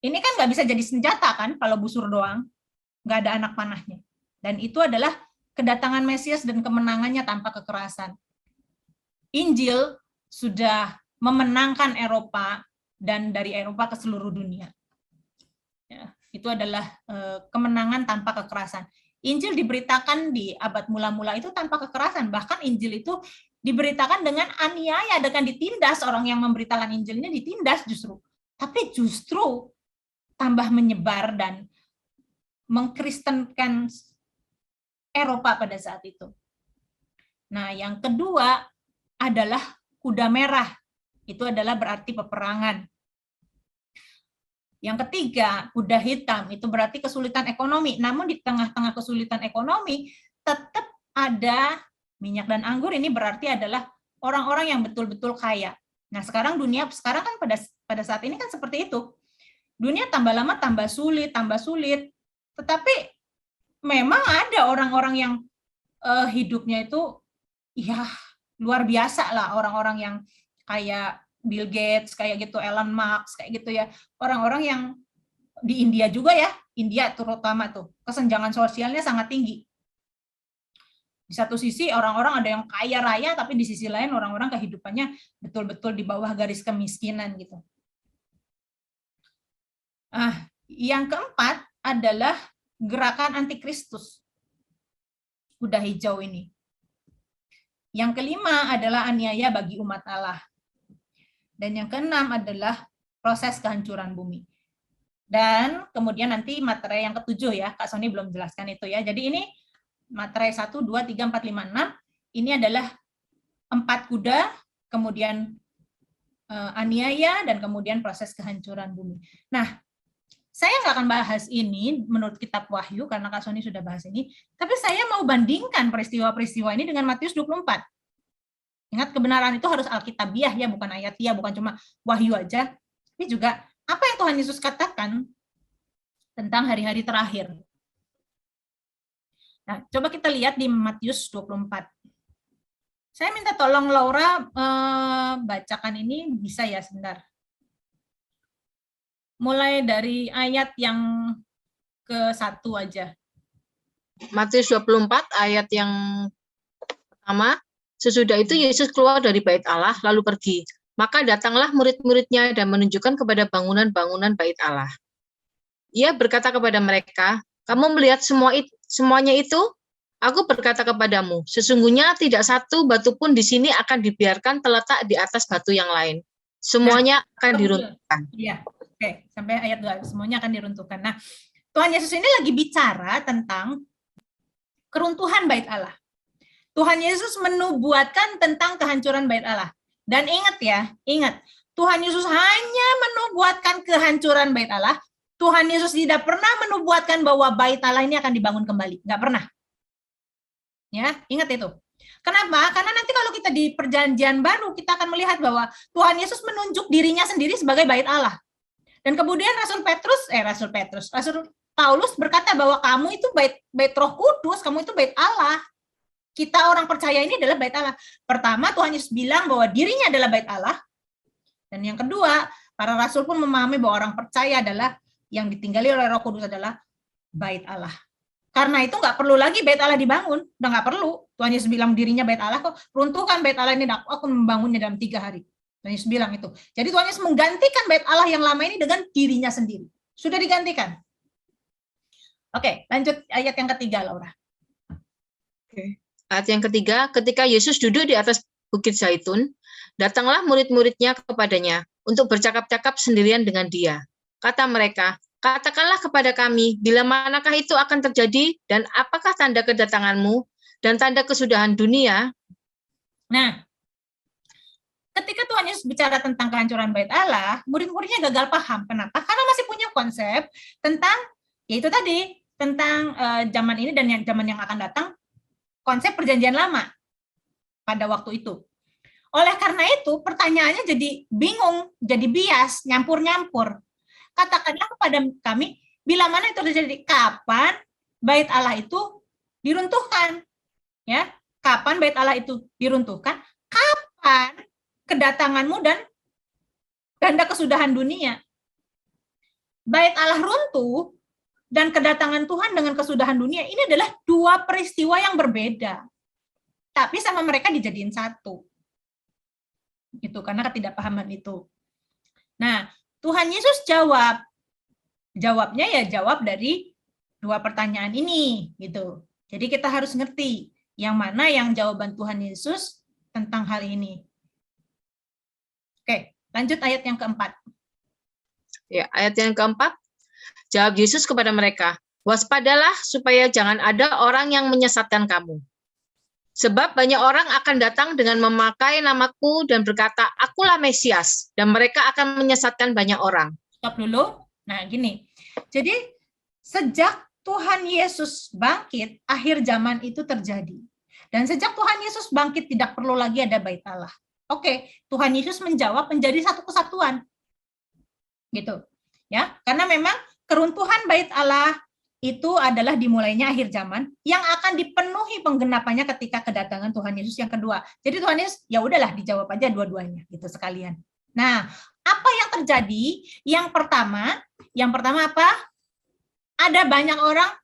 Ini kan nggak bisa jadi senjata kan, kalau busur doang, nggak ada anak panahnya. Dan itu adalah kedatangan Mesias dan kemenangannya tanpa kekerasan. Injil sudah memenangkan Eropa dan dari Eropa ke seluruh dunia. Ya, itu adalah kemenangan tanpa kekerasan. Injil diberitakan di abad mula-mula itu tanpa kekerasan. Bahkan Injil itu diberitakan dengan aniaya, dengan ditindas. Orang yang memberitakan Injilnya ditindas justru. Tapi justru tambah menyebar dan mengkristenkan Eropa pada saat itu. Nah, yang kedua adalah kuda merah. Itu adalah berarti peperangan. Yang ketiga, kuda hitam. Itu berarti kesulitan ekonomi. Namun di tengah-tengah kesulitan ekonomi, tetap ada minyak dan anggur. Ini berarti adalah orang-orang yang betul-betul kaya. Nah, sekarang kan pada saat ini kan seperti itu. Dunia tambah lama tambah sulit. Tetapi memang ada orang-orang yang hidupnya itu ya luar biasa lah, orang-orang yang kayak Bill Gates, kayak gitu, Elon Musk, kayak gitu ya. Orang-orang yang di India juga ya, India terutama tuh, kesenjangan sosialnya sangat tinggi. Di satu sisi orang-orang ada yang kaya raya, tapi di sisi lain orang-orang kehidupannya betul-betul di bawah garis kemiskinan gitu. Yang keempat adalah gerakan antikristus, kuda hijau ini. Yang kelima adalah aniaya bagi umat Allah. Dan yang keenam adalah proses kehancuran bumi. Dan kemudian nanti materai yang ketujuh ya, Kak Soni belum jelaskan itu ya. Jadi ini materai 1, 2, 3, 4, 5, 6, ini adalah 4 kuda, kemudian aniaya, dan kemudian proses kehancuran bumi. Nah, saya nggak akan bahas ini menurut kitab Wahyu, karena Kak Soni sudah bahas ini, tapi saya mau bandingkan peristiwa-peristiwa ini dengan Matius 24. Ingat, kebenaran itu harus alkitabiah ya, bukan ayatiah, bukan cuma Wahyu aja. Ini juga apa yang Tuhan Yesus katakan tentang hari-hari terakhir. Nah, coba kita lihat di Matius 24. Saya minta tolong Laura bacakan ini, bisa ya sebentar. Mulai dari ayat yang ke-1 aja. Matius 24 ayat yang pertama, sesudah itu Yesus keluar dari bait Allah lalu pergi. Maka datanglah murid-muridnya dan menunjukkan kepada bangunan-bangunan bait Allah. Ia berkata kepada mereka, kamu melihat semuanya itu? Aku berkata kepadamu, sesungguhnya tidak satu batu pun di sini akan dibiarkan terletak di atas batu yang lain. Semuanya akan diruntuhkan. Iya, oke, sampai ayat 2, semuanya akan diruntuhkan. Nah, Tuhan Yesus ini lagi bicara tentang keruntuhan bait Allah. Tuhan Yesus menubuatkan tentang kehancuran bait Allah. Dan ingat, Tuhan Yesus hanya menubuatkan kehancuran bait Allah. Tuhan Yesus tidak pernah menubuatkan bahwa bait Allah ini akan dibangun kembali. Nggak pernah. Ya, ingat itu. Kenapa? Karena nanti kalau kita di perjanjian baru, kita akan melihat bahwa Tuhan Yesus menunjuk dirinya sendiri sebagai bait Allah. Dan kemudian Rasul Paulus berkata bahwa kamu itu bait Roh Kudus, kamu itu bait Allah. Kita orang percaya ini adalah bait Allah. Pertama, Tuhan Yesus bilang bahwa dirinya adalah bait Allah. Dan yang kedua, para rasul pun memahami bahwa orang percaya adalah yang ditinggali oleh Roh Kudus adalah bait Allah. Karena itu nggak perlu lagi bait Allah dibangun, udah nggak perlu. Tuhan Yesus bilang dirinya bait Allah kok, runtuhkan bait Allah ini, aku akan membangunnya dalam 3 hari. Tuhan Yesus bilang itu. Jadi Tuhan Yesus menggantikan bait Allah yang lama ini dengan dirinya sendiri. Sudah digantikan. Oke, lanjut ayat yang ketiga, Laura. Oke. Ayat yang ketiga, ketika Yesus duduk di atas Bukit Zaitun, datanglah murid-muridnya kepadanya untuk bercakap-cakap sendirian dengan dia. Kata mereka, katakanlah kepada kami, bila manakah itu akan terjadi, dan apakah tanda kedatanganmu, dan tanda kesudahan dunia? Nah, ketika Tuhan Yesus bicara tentang kehancuran bait Allah, murid-muridnya gagal paham. Kenapa? Karena masih punya konsep tentang, yaitu tadi, tentang zaman ini dan zaman yang akan datang, konsep perjanjian lama pada waktu itu. Oleh karena itu, pertanyaannya jadi bingung, jadi bias, nyampur-nyampur. Katakanlah kepada kami, bila mana itu terjadi, kapan bait Allah itu diruntuhkan? Ya, kapan bait Allah itu diruntuhkan? Kapan kedatanganmu dan tanda kesudahan dunia? Bait Allah runtuh dan kedatangan Tuhan dengan kesudahan dunia ini adalah 2 peristiwa yang berbeda. Tapi sama mereka dijadiin satu. Gitu, karena ketidakpahaman itu. Nah, Tuhan Yesus jawabnya ya jawab dari 2 pertanyaan ini, gitu. Jadi kita harus ngerti yang mana yang jawaban Tuhan Yesus tentang hal ini. Oke, lanjut ayat yang keempat. Ya, ayat yang keempat, jawab Yesus kepada mereka, waspadalah supaya jangan ada orang yang menyesatkan kamu. Sebab banyak orang akan datang dengan memakai namaku dan berkata, akulah Mesias, dan mereka akan menyesatkan banyak orang. Stop dulu. Nah, gini. Jadi, sejak Tuhan Yesus bangkit, akhir zaman itu terjadi. Dan sejak Tuhan Yesus bangkit, tidak perlu lagi ada bait Allah. Oke, Tuhan Yesus menjawab menjadi satu kesatuan. Gitu. Ya, karena memang keruntuhan bait Allah itu adalah dimulainya akhir zaman yang akan dipenuhi penggenapannya ketika kedatangan Tuhan Yesus yang kedua. Jadi Tuhan Yesus, ya udahlah dijawab aja dua-duanya gitu sekalian. Nah, apa yang terjadi? Yang pertama apa? Ada banyak orang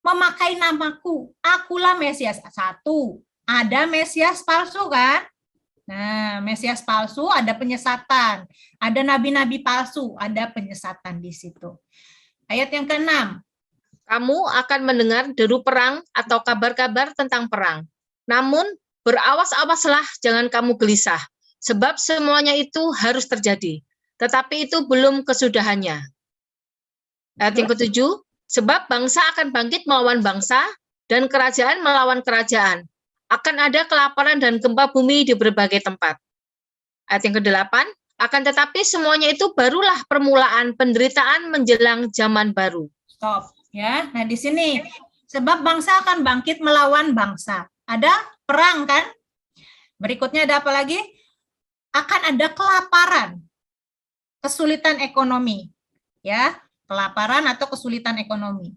memakai namaku, akulah Mesias. 1, ada Mesias palsu kan? Nah, Mesias palsu ada penyesatan, ada nabi-nabi palsu, ada penyesatan di situ. Ayat yang ke-6. Kamu akan mendengar deru perang atau kabar-kabar tentang perang. Namun, berawas-awaslah jangan kamu gelisah, sebab semuanya itu harus terjadi. Tetapi itu belum kesudahannya. Ayat yang ke-7, sebab bangsa akan bangkit melawan bangsa, dan kerajaan melawan kerajaan. Akan ada kelaparan dan gempa bumi di berbagai tempat. Ayat yang ke-8, akan tetapi semuanya itu barulah permulaan penderitaan menjelang zaman baru. Stop. Ya, nah di sini sebab bangsa akan bangkit melawan bangsa. Ada perang kan? Berikutnya ada apa lagi? Akan ada kelaparan, kesulitan ekonomi. Ya, kelaparan atau kesulitan ekonomi.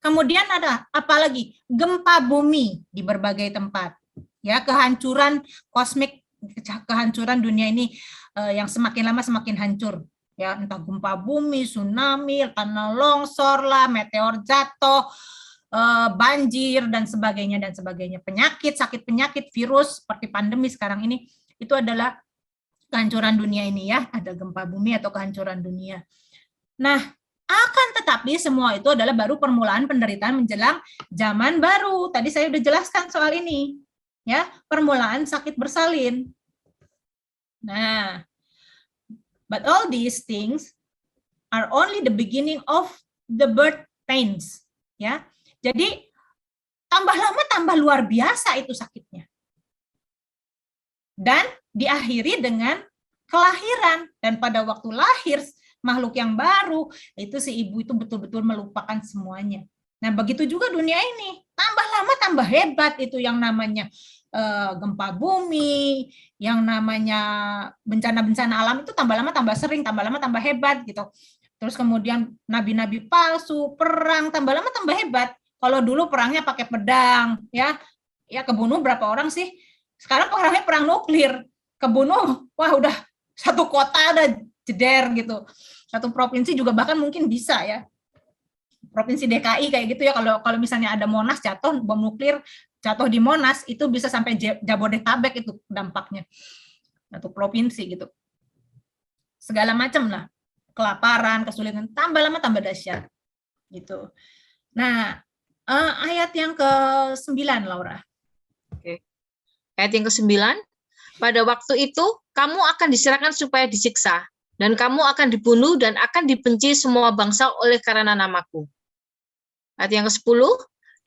Kemudian ada apa lagi? Gempa bumi di berbagai tempat. Ya, kehancuran kosmik, kehancuran dunia ini yang semakin lama semakin hancur. Ya, entah gempa bumi, tsunami, tanah longsor lah, meteor jatuh, banjir dan sebagainya dan sebagainya. Penyakit, sakit penyakit, virus seperti pandemi sekarang ini itu adalah kehancuran dunia ini ya, ada gempa bumi atau kehancuran dunia. Nah, akan tetapi semua itu adalah baru permulaan penderitaan menjelang zaman baru. Tadi saya sudah jelaskan soal ini. Ya, permulaan sakit bersalin. Nah, but all these things are only the beginning of the birth pains. Ya, jadi tambah lama tambah luar biasa itu sakitnya. Dan diakhiri dengan kelahiran, dan pada waktu lahir makhluk yang baru itu si ibu itu betul-betul melupakan semuanya. Nah, begitu juga dunia ini, tambah lama tambah hebat itu yang namanya gempa bumi, yang namanya bencana-bencana alam itu tambah lama tambah sering, tambah lama tambah hebat gitu. Terus kemudian nabi-nabi palsu, perang tambah lama tambah hebat. Kalau dulu perangnya pakai pedang, ya kebunuh berapa orang sih? Sekarang perangnya perang nuklir, kebunuh, wah udah satu kota ada jeder gitu, satu provinsi juga bahkan mungkin bisa ya, provinsi DKI kayak gitu ya, kalau misalnya ada Monas jatuh, bom nuklir jatuh di Monas itu bisa sampai Jabodetabek itu dampaknya, satu provinsi gitu, segala macam lah, kelaparan, kesulitan, tambah lama tambah dahsyat gitu. Nah, ayat yang ke-9 Laura. Ayat yang ke-9, pada waktu itu kamu akan diserahkan supaya disiksa, dan kamu akan dibunuh dan akan dibenci semua bangsa oleh karena namaku. Ayat yang ke-10,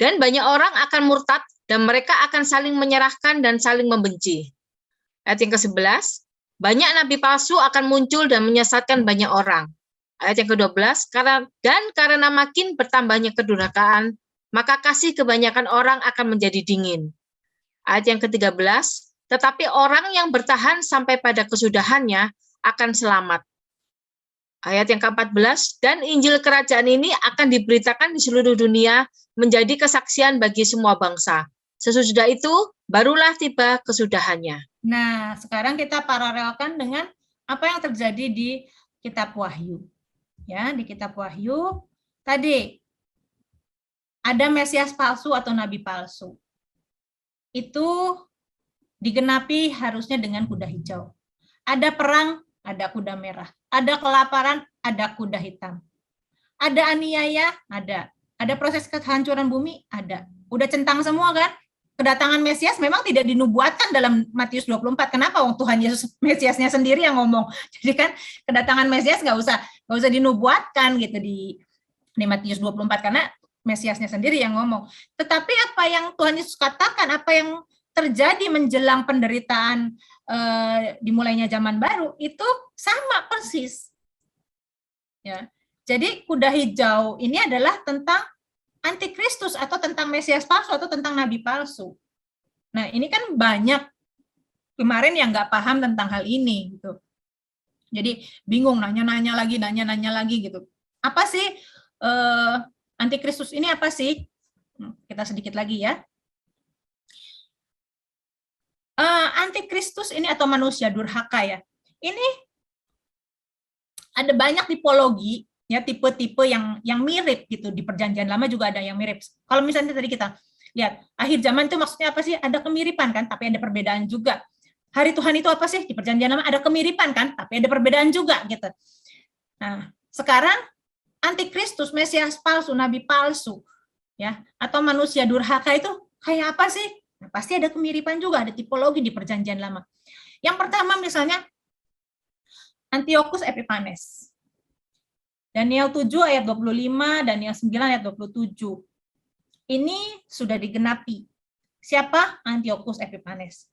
dan banyak orang akan murtad dan mereka akan saling menyerahkan dan saling membenci. Ayat yang ke-11, banyak nabi palsu akan muncul dan menyesatkan banyak orang. Ayat yang ke-12, karena makin bertambahnya kedurhakaan, maka kasih kebanyakan orang akan menjadi dingin. Ayat yang ke-13, tetapi orang yang bertahan sampai pada kesudahannya akan selamat. Ayat yang ke-14, dan Injil kerajaan ini akan diberitakan di seluruh dunia menjadi kesaksian bagi semua bangsa. Sesudah itu, barulah tiba kesudahannya. Nah, sekarang kita paralelkan dengan apa yang terjadi di kitab Wahyu. Ya, di kitab Wahyu, tadi ada Mesias palsu atau nabi palsu. Itu digenapi harusnya dengan kuda hijau. Ada perang, ada kuda merah. Ada kelaparan, ada kuda hitam. Ada aniaya, ada. Ada proses kehancuran bumi, ada. Udah centang semua kan? Kedatangan Mesias memang tidak dinubuatkan dalam Matius 24. Kenapa? Tuhan Yesus Mesiasnya sendiri yang ngomong. Jadi kan kedatangan Mesias nggak usah dinubuatkan gitu di Matius 24 karena Mesiasnya sendiri yang ngomong. Tetapi apa yang Tuhan Yesus katakan, apa yang terjadi menjelang penderitaan dimulainya zaman baru, itu sama persis. Ya. Jadi kuda hijau ini adalah tentang antikristus atau tentang Mesias palsu atau tentang nabi palsu. Nah, ini kan banyak kemarin yang nggak paham tentang hal ini. Gitu. Jadi bingung, nanya-nanya lagi gitu. Apa sih antikristus ini apa sih? Kita sedikit lagi ya. Antikristus ini atau manusia durhaka ya. Ini ada banyak tipologi ya, tipe-tipe yang mirip gitu. Di Perjanjian Lama juga ada yang mirip. Kalau misalnya tadi kita lihat akhir zaman itu maksudnya apa sih? Ada kemiripan kan, tapi ada perbedaan juga. Hari Tuhan itu apa sih? Di Perjanjian Lama ada kemiripan kan, tapi ada perbedaan juga gitu. Nah, sekarang antikristus, Mesias palsu, nabi palsu, ya, atau manusia durhaka itu kayak apa sih? Nah, pasti ada kemiripan juga, ada tipologi di Perjanjian Lama. Yang pertama misalnya Antiochus Epiphanes. Daniel 7 ayat 25, Daniel 9 ayat 27. Ini sudah digenapi. Siapa? Antiochus Epiphanes.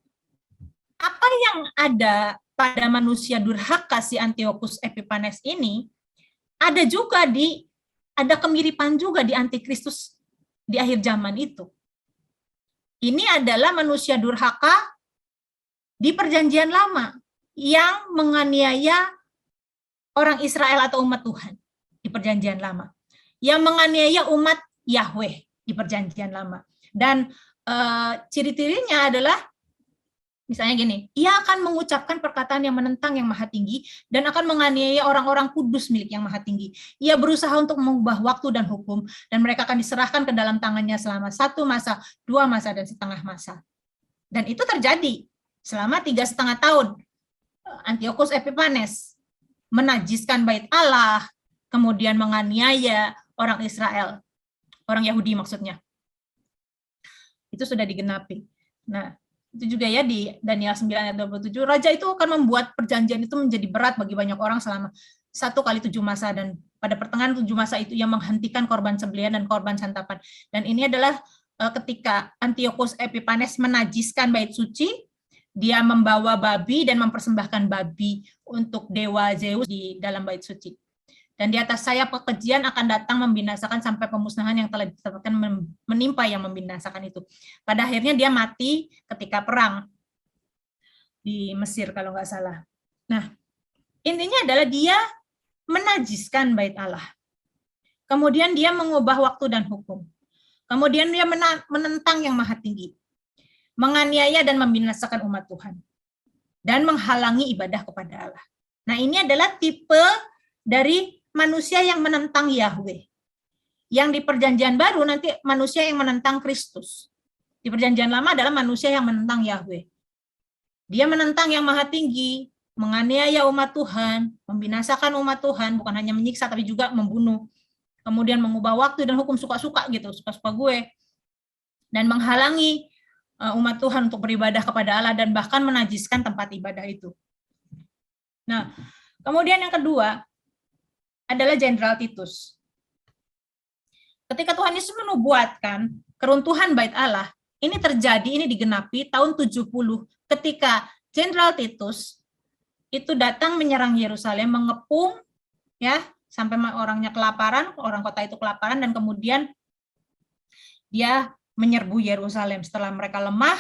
Apa yang ada pada manusia durhaka si Antiochus Epiphanes ini, ada kemiripan juga di antikristus di akhir zaman itu. Ini adalah manusia durhaka di Perjanjian Lama yang menganiaya orang Israel atau umat Tuhan di Perjanjian Lama. Yang menganiaya umat Yahweh di Perjanjian Lama. Dan ciri-cirinya adalah misalnya gini, ia akan mengucapkan perkataan yang menentang yang maha tinggi dan akan menganiaya orang-orang kudus milik yang maha tinggi. Ia berusaha untuk mengubah waktu dan hukum, dan mereka akan diserahkan ke dalam tangannya selama 1 masa, 2 masa, dan setengah masa. Dan itu terjadi selama 3,5 tahun. Antiochus Epiphanes menajiskan bait Allah, kemudian menganiaya orang Israel, orang Yahudi maksudnya. Itu sudah digenapi. Nah, itu juga ya di Daniel 9 ayat 27, raja itu akan membuat perjanjian itu menjadi berat bagi banyak orang selama 1 kali 7 masa, dan pada pertengahan 7 masa itu ia menghentikan korban sembelihan dan korban santapan. Dan ini adalah ketika Antiochus Epiphanes menajiskan bait suci, dia membawa babi dan mempersembahkan babi untuk dewa Zeus di dalam bait suci. Dan di atas sayap kekejian akan datang membinasakan sampai pemusnahan yang telah ditetapkan menimpa yang membinasakan itu. Pada akhirnya dia mati ketika perang di Mesir kalau nggak salah. Nah, intinya adalah dia menajiskan bait Allah. Kemudian dia mengubah waktu dan hukum. Kemudian dia menentang yang maha tinggi, menganiaya dan membinasakan umat Tuhan, dan menghalangi ibadah kepada Allah. Nah, ini adalah tipe dari manusia yang menentang Yahweh. Yang di Perjanjian Baru nanti manusia yang menentang Kristus. Di Perjanjian Lama adalah manusia yang menentang Yahweh. Dia menentang yang maha tinggi, menganiaya umat Tuhan, membinasakan umat Tuhan, bukan hanya menyiksa tapi juga membunuh. Kemudian mengubah waktu dan hukum suka-suka gitu, suka-suka gue. Dan menghalangi umat Tuhan untuk beribadah kepada Allah dan bahkan menajiskan tempat ibadah itu. Nah, kemudian yang kedua adalah Jenderal Titus. Ketika Tuhan Yesus menubuatkan keruntuhan bait Allah, ini terjadi, ini digenapi tahun 70 ketika Jenderal Titus itu datang menyerang Yerusalem, mengepung ya sampai orangnya kelaparan, orang kota itu kelaparan, dan kemudian dia menyerbu Yerusalem. Setelah mereka lemah,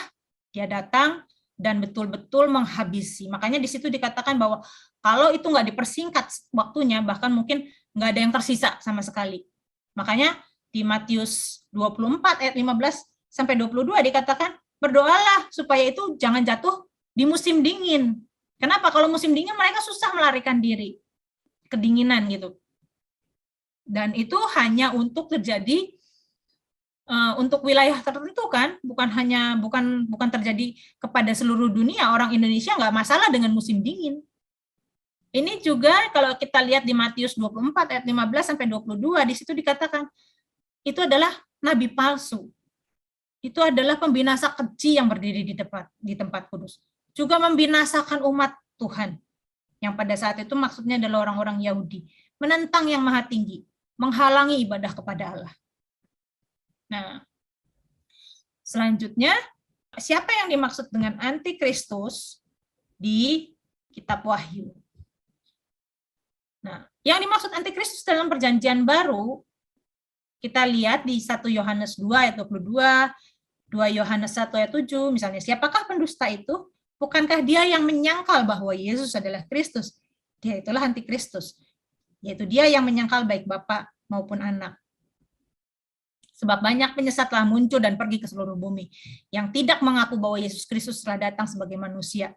dia datang dan betul-betul menghabisi. Makanya di situ dikatakan bahwa kalau itu nggak dipersingkat waktunya, bahkan mungkin nggak ada yang tersisa sama sekali. Makanya di Matius 24 ayat 15 sampai 22 dikatakan, berdoalah supaya itu jangan jatuh di musim dingin. Kenapa? Kalau musim dingin mereka susah melarikan diri, kedinginan gitu. Dan itu hanya untuk terjadi untuk wilayah tertentu kan, bukan terjadi kepada seluruh dunia. Orang Indonesia nggak masalah dengan musim dingin. Ini juga kalau kita lihat di Matius 24 ayat 15 sampai 22, di situ dikatakan itu adalah nabi palsu. Itu adalah pembinasa keji yang berdiri di tempat kudus. Juga membinasakan umat Tuhan. Yang pada saat itu maksudnya adalah orang-orang Yahudi, menentang yang maha tinggi, menghalangi ibadah kepada Allah. Nah, selanjutnya siapa yang dimaksud dengan antikristus di kitab Wahyu? Nah, yang dimaksud antikristus dalam Perjanjian Baru kita lihat di 1 Yohanes 2 ayat 22, 2 Yohanes 1 ayat 7, misalnya, siapakah pendusta itu? Bukankah dia yang menyangkal bahwa Yesus adalah Kristus? Dia itulah antikristus, yaitu dia yang menyangkal baik Bapa maupun Anak. Sebab banyak penyesat telah muncul dan pergi ke seluruh bumi, yang tidak mengaku bahwa Yesus Kristus telah datang sebagai manusia.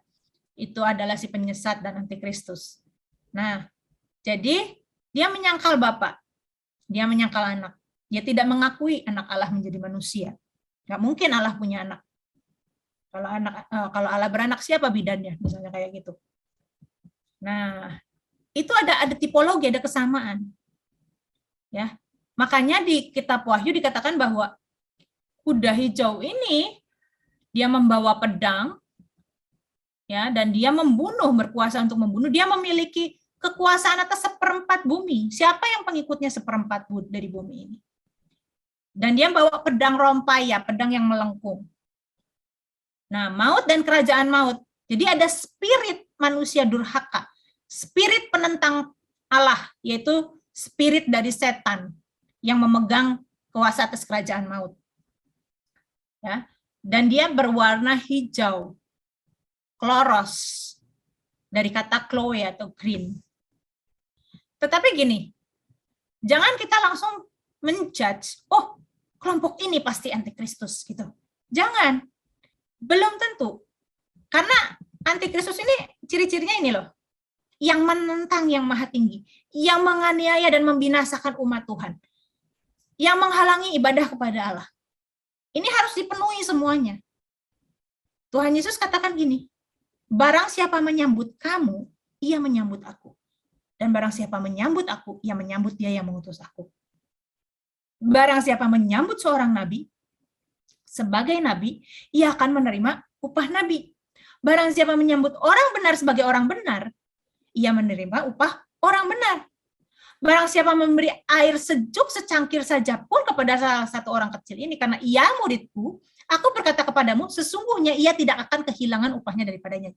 Itu adalah si penyesat dan antikristus. Nah, jadi dia menyangkal Bapa, dia menyangkal Anak. Dia tidak mengakui anak Allah menjadi manusia. Nggak mungkin Allah punya anak. Kalau Allah beranak, siapa bidannya? Misalnya kayak gitu. Nah, itu ada tipologi, ada kesamaan. Ya. Makanya di kitab Wahyu dikatakan bahwa kuda hijau ini dia membawa pedang, ya, dan dia membunuh, berkuasa untuk membunuh. Dia memiliki kekuasaan atas 1/4 bumi. Siapa yang pengikutnya 1/4 dari bumi ini? Dan dia membawa pedang rompaya, pedang yang melengkung. Nah, maut dan kerajaan maut. Jadi ada spirit manusia durhaka, spirit penentang Allah, yaitu spirit dari setan yang memegang kuasa atas kerajaan maut. Ya, dan dia berwarna hijau, kloros, dari kata chloe atau green. Tetapi gini, jangan kita langsung menjudge, oh kelompok ini pasti antikristus gitu. Jangan. Belum tentu. Karena antikristus ini ciri-cirinya ini loh. Yang menentang yang maha tinggi, yang menganiaya dan membinasakan umat Tuhan, yang menghalangi ibadah kepada Allah. Ini harus dipenuhi semuanya. Tuhan Yesus katakan gini, barang siapa menyambut kamu, ia menyambut aku. Dan barang siapa menyambut aku, ia menyambut dia yang mengutus aku. Barang siapa menyambut seorang nabi, sebagai nabi, ia akan menerima upah nabi. Barang siapa menyambut orang benar sebagai orang benar, ia menerima upah orang benar. Barang siapa memberi air sejuk secangkir saja pun kepada salah satu orang kecil ini, karena ia muridku, aku berkata kepadamu, sesungguhnya ia tidak akan kehilangan upahnya daripadanya.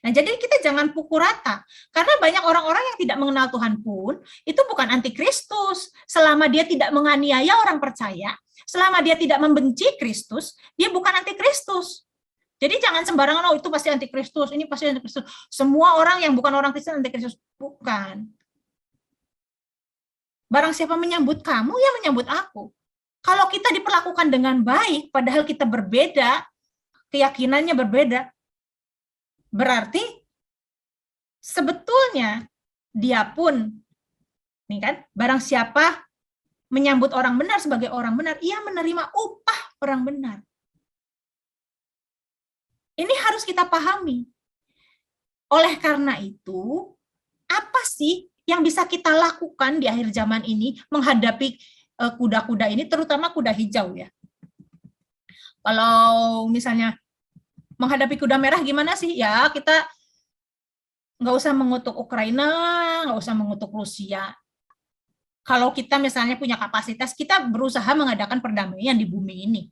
Nah, jadi kita jangan pukul rata, karena banyak orang-orang yang tidak mengenal Tuhan pun, itu bukan antikristus. Selama dia tidak menganiaya orang percaya, selama dia tidak membenci Kristus, dia bukan antikristus. Jadi jangan sembarangan, oh itu pasti antikristus, ini pasti antikristus. Semua orang yang bukan orang Kristen antikristus. Bukan. Barang siapa menyambut kamu, ya menyambut aku. Kalau kita diperlakukan dengan baik, padahal kita berbeda, keyakinannya berbeda, berarti sebetulnya dia pun, nih kan, barang siapa menyambut orang benar sebagai orang benar, ia menerima upah orang benar. Ini harus kita pahami. Oleh karena itu, apa sih yang bisa kita lakukan di akhir zaman ini menghadapi kuda-kuda ini, terutama kuda hijau ya. Kalau misalnya menghadapi kuda merah gimana sih? Ya kita nggak usah mengutuk Ukraina, nggak usah mengutuk Rusia. Kalau kita misalnya punya kapasitas, kita berusaha mengadakan perdamaian di bumi ini.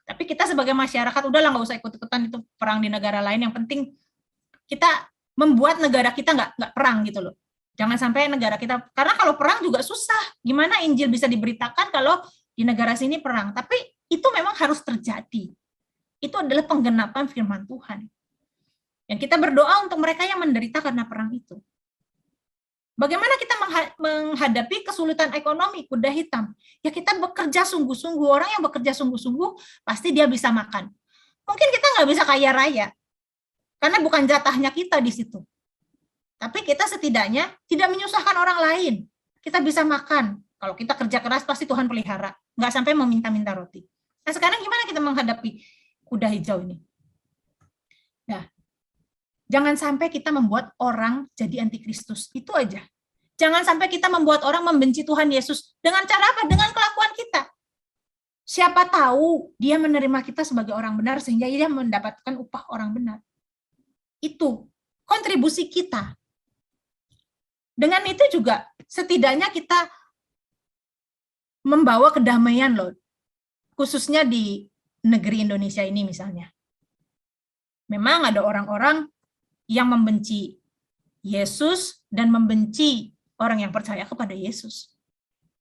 Tapi kita sebagai masyarakat, udahlah nggak usah ikut-ikutan itu perang di negara lain. Yang penting kita membuat negara kita nggak perang gitu loh. Jangan sampai negara kita, karena kalau perang juga susah. Gimana Injil bisa diberitakan kalau di negara sini perang? Tapi itu memang harus terjadi. Itu adalah penggenapan firman Tuhan. Yang kita berdoa untuk mereka yang menderita karena perang itu. Bagaimana kita menghadapi kesulitan ekonomi kuda hitam? Ya kita bekerja sungguh-sungguh. Orang yang bekerja sungguh-sungguh pasti dia bisa makan. Mungkin kita nggak bisa kaya raya, karena bukan jatahnya kita di situ. Tapi kita setidaknya tidak menyusahkan orang lain. Kita bisa makan. Kalau kita kerja keras pasti Tuhan pelihara. Nggak sampai meminta-minta roti. Nah sekarang gimana kita menghadapi kuda hijau ini? Nah, jangan sampai kita membuat orang jadi antikristus. Itu aja. Jangan sampai kita membuat orang membenci Tuhan Yesus. Dengan cara apa? Dengan kelakuan kita. Siapa tahu dia menerima kita sebagai orang benar sehingga dia mendapatkan upah orang benar. Itu kontribusi kita. Dengan itu juga setidaknya kita membawa kedamaian loh. Khususnya di negeri Indonesia ini misalnya. Memang ada orang-orang yang membenci Yesus dan membenci orang yang percaya kepada Yesus.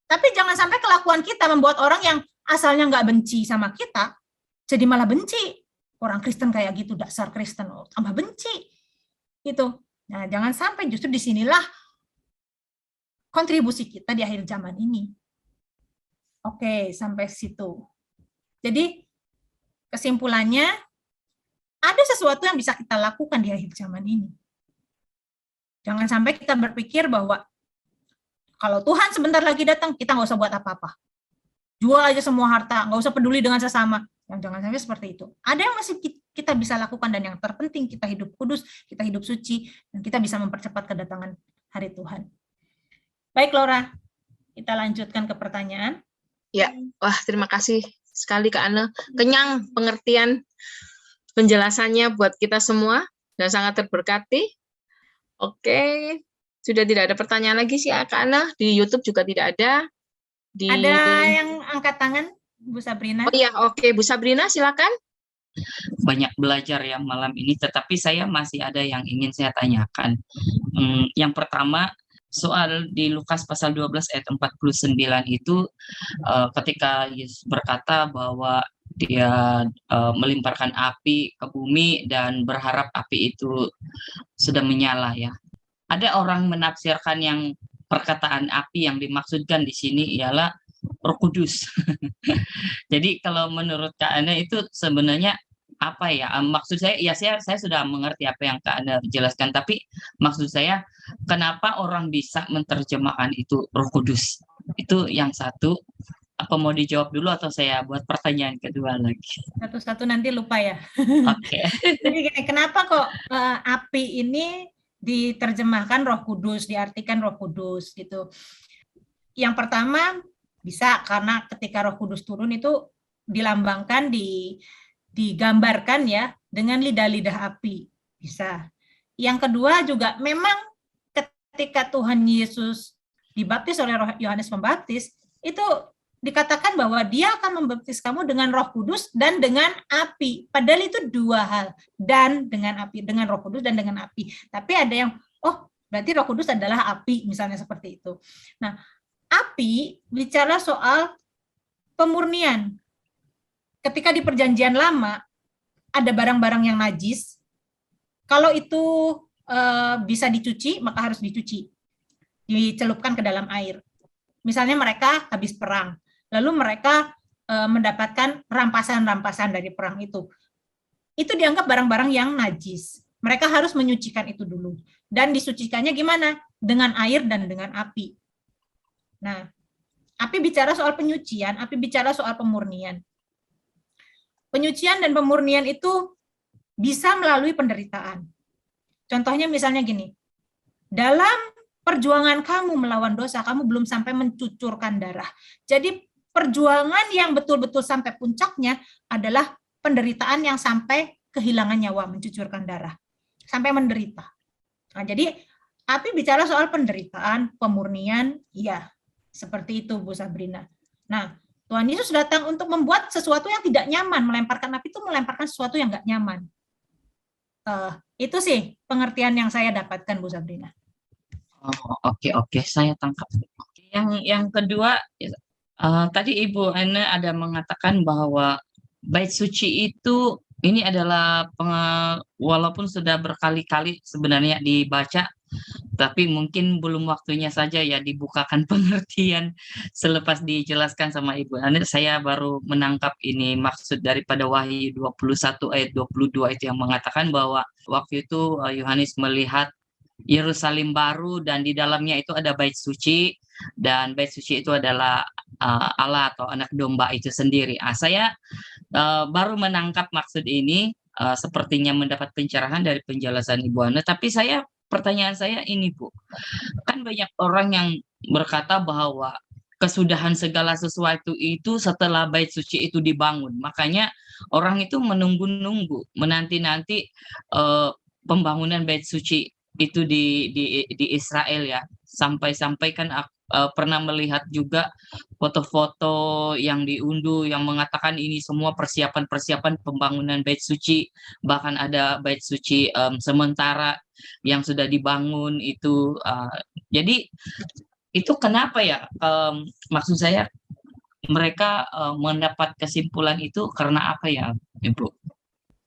Tapi jangan sampai kelakuan kita membuat orang yang asalnya nggak benci sama kita, jadi malah benci. Orang Kristen kayak gitu, dasar Kristen, tambah benci. Gitu. Nah, jangan sampai, justru disinilah kontribusi kita di akhir zaman ini. Oke, sampai situ. Jadi, kesimpulannya, ada sesuatu yang bisa kita lakukan di akhir zaman ini. Jangan sampai kita berpikir bahwa kalau Tuhan sebentar lagi datang, kita nggak usah buat apa-apa. Jual aja semua harta, nggak usah peduli dengan sesama. Jangan sampai seperti itu. Ada yang masih kita bisa lakukan, dan yang terpenting kita hidup kudus, kita hidup suci, dan kita bisa mempercepat kedatangan hari Tuhan. Baik, Laura, kita lanjutkan ke pertanyaan. Ya, wah terima kasih sekali Kak Ana. Kenyang pengertian penjelasannya buat kita semua dan sangat terberkati. Oke, sudah tidak ada pertanyaan lagi sih Kak Ana. Di YouTube juga tidak ada. Ada yang angkat tangan, Bu Sabrina? Oh iya, oke, Bu Sabrina silakan. Banyak belajar ya malam ini, tetapi saya masih ada yang ingin saya tanyakan. Yang pertama, soal di Lukas pasal 12 ayat 49 itu ketika Yesus berkata bahwa dia melimparkan api ke bumi dan berharap api itu sudah menyala ya. Ada orang menafsirkan yang perkataan api yang dimaksudkan di sini ialah Roh Kudus. Jadi kalau menurut Kak Ana itu sebenarnya apa ya? Maksud saya ya saya sudah mengerti apa yang Kak Ana jelaskan, tapi maksud saya kenapa orang bisa menerjemahkan itu Roh Kudus? Itu yang satu. Apa mau dijawab dulu atau saya buat pertanyaan kedua lagi? Satu-satu nanti lupa ya. Oke. Jadi gini, kenapa kok api ini diterjemahkan Roh Kudus, diartikan Roh Kudus gitu? Yang pertama bisa karena ketika Roh Kudus turun itu dilambangkan, digambarkan ya dengan lidah-lidah api, bisa. Yang kedua juga memang ketika Tuhan Yesus dibaptis oleh Yohanes Pembaptis, itu dikatakan bahwa dia akan membaptis kamu dengan Roh Kudus dan dengan api. Padahal itu dua hal, dan dengan api, dengan Roh Kudus dan dengan api. Tapi ada yang, oh berarti Roh Kudus adalah api, misalnya seperti itu. Nah, api bicara soal pemurnian. Ketika di Perjanjian Lama ada barang-barang yang najis, kalau itu bisa dicuci, maka harus dicuci, dicelupkan ke dalam air. Misalnya mereka habis perang, lalu mereka mendapatkan rampasan-rampasan dari perang itu dianggap barang-barang yang najis. Mereka harus menyucikan itu dulu. Dan disucikannya gimana? Dengan air dan dengan api. Nah, api bicara soal penyucian, api bicara soal pemurnian. Penyucian dan pemurnian itu bisa melalui penderitaan. Contohnya misalnya gini, dalam perjuangan kamu melawan dosa, kamu belum sampai mencucurkan darah. Jadi perjuangan yang betul-betul sampai puncaknya adalah penderitaan yang sampai kehilangan nyawa, mencucurkan darah, sampai menderita. Nah, jadi api bicara soal penderitaan, pemurnian, ya seperti itu Bu Sabrina. Nah, Tuhan Yesus datang untuk membuat sesuatu yang tidak nyaman, melemparkan api itu melemparkan sesuatu yang nggak nyaman. Itu sih pengertian yang saya dapatkan Bu Sabrina. Oh, oke, saya tangkap. Yang kedua, tadi Ibu Ana ada mengatakan bahwa bait suci itu ini adalah walaupun sudah berkali-kali sebenarnya dibaca, tapi mungkin belum waktunya saja ya dibukakan pengertian selepas dijelaskan sama Ibu Ana. Saya baru menangkap ini maksud daripada Wahyu 21 ayat 22 itu yang mengatakan bahwa waktu itu Yohanes melihat Yerusalem baru dan di dalamnya itu ada bait suci, dan bait suci itu adalah Allah atau anak domba itu sendiri. Saya baru menangkap maksud ini, sepertinya mendapat pencerahan dari penjelasan Ibu Ana, tapi pertanyaan saya ini Bu, kan banyak orang yang berkata bahwa kesudahan segala sesuatu itu setelah bait suci itu dibangun, makanya orang itu menunggu-nunggu, menanti-nanti pembangunan bait suci itu di Israel ya, sampai-sampai kan pernah melihat juga foto-foto yang diunduh yang mengatakan ini semua persiapan pembangunan bait suci, bahkan ada bait suci sementara yang sudah dibangun itu. Jadi itu kenapa ya? Maksud saya mereka mendapat kesimpulan itu karena apa ya, Ibu?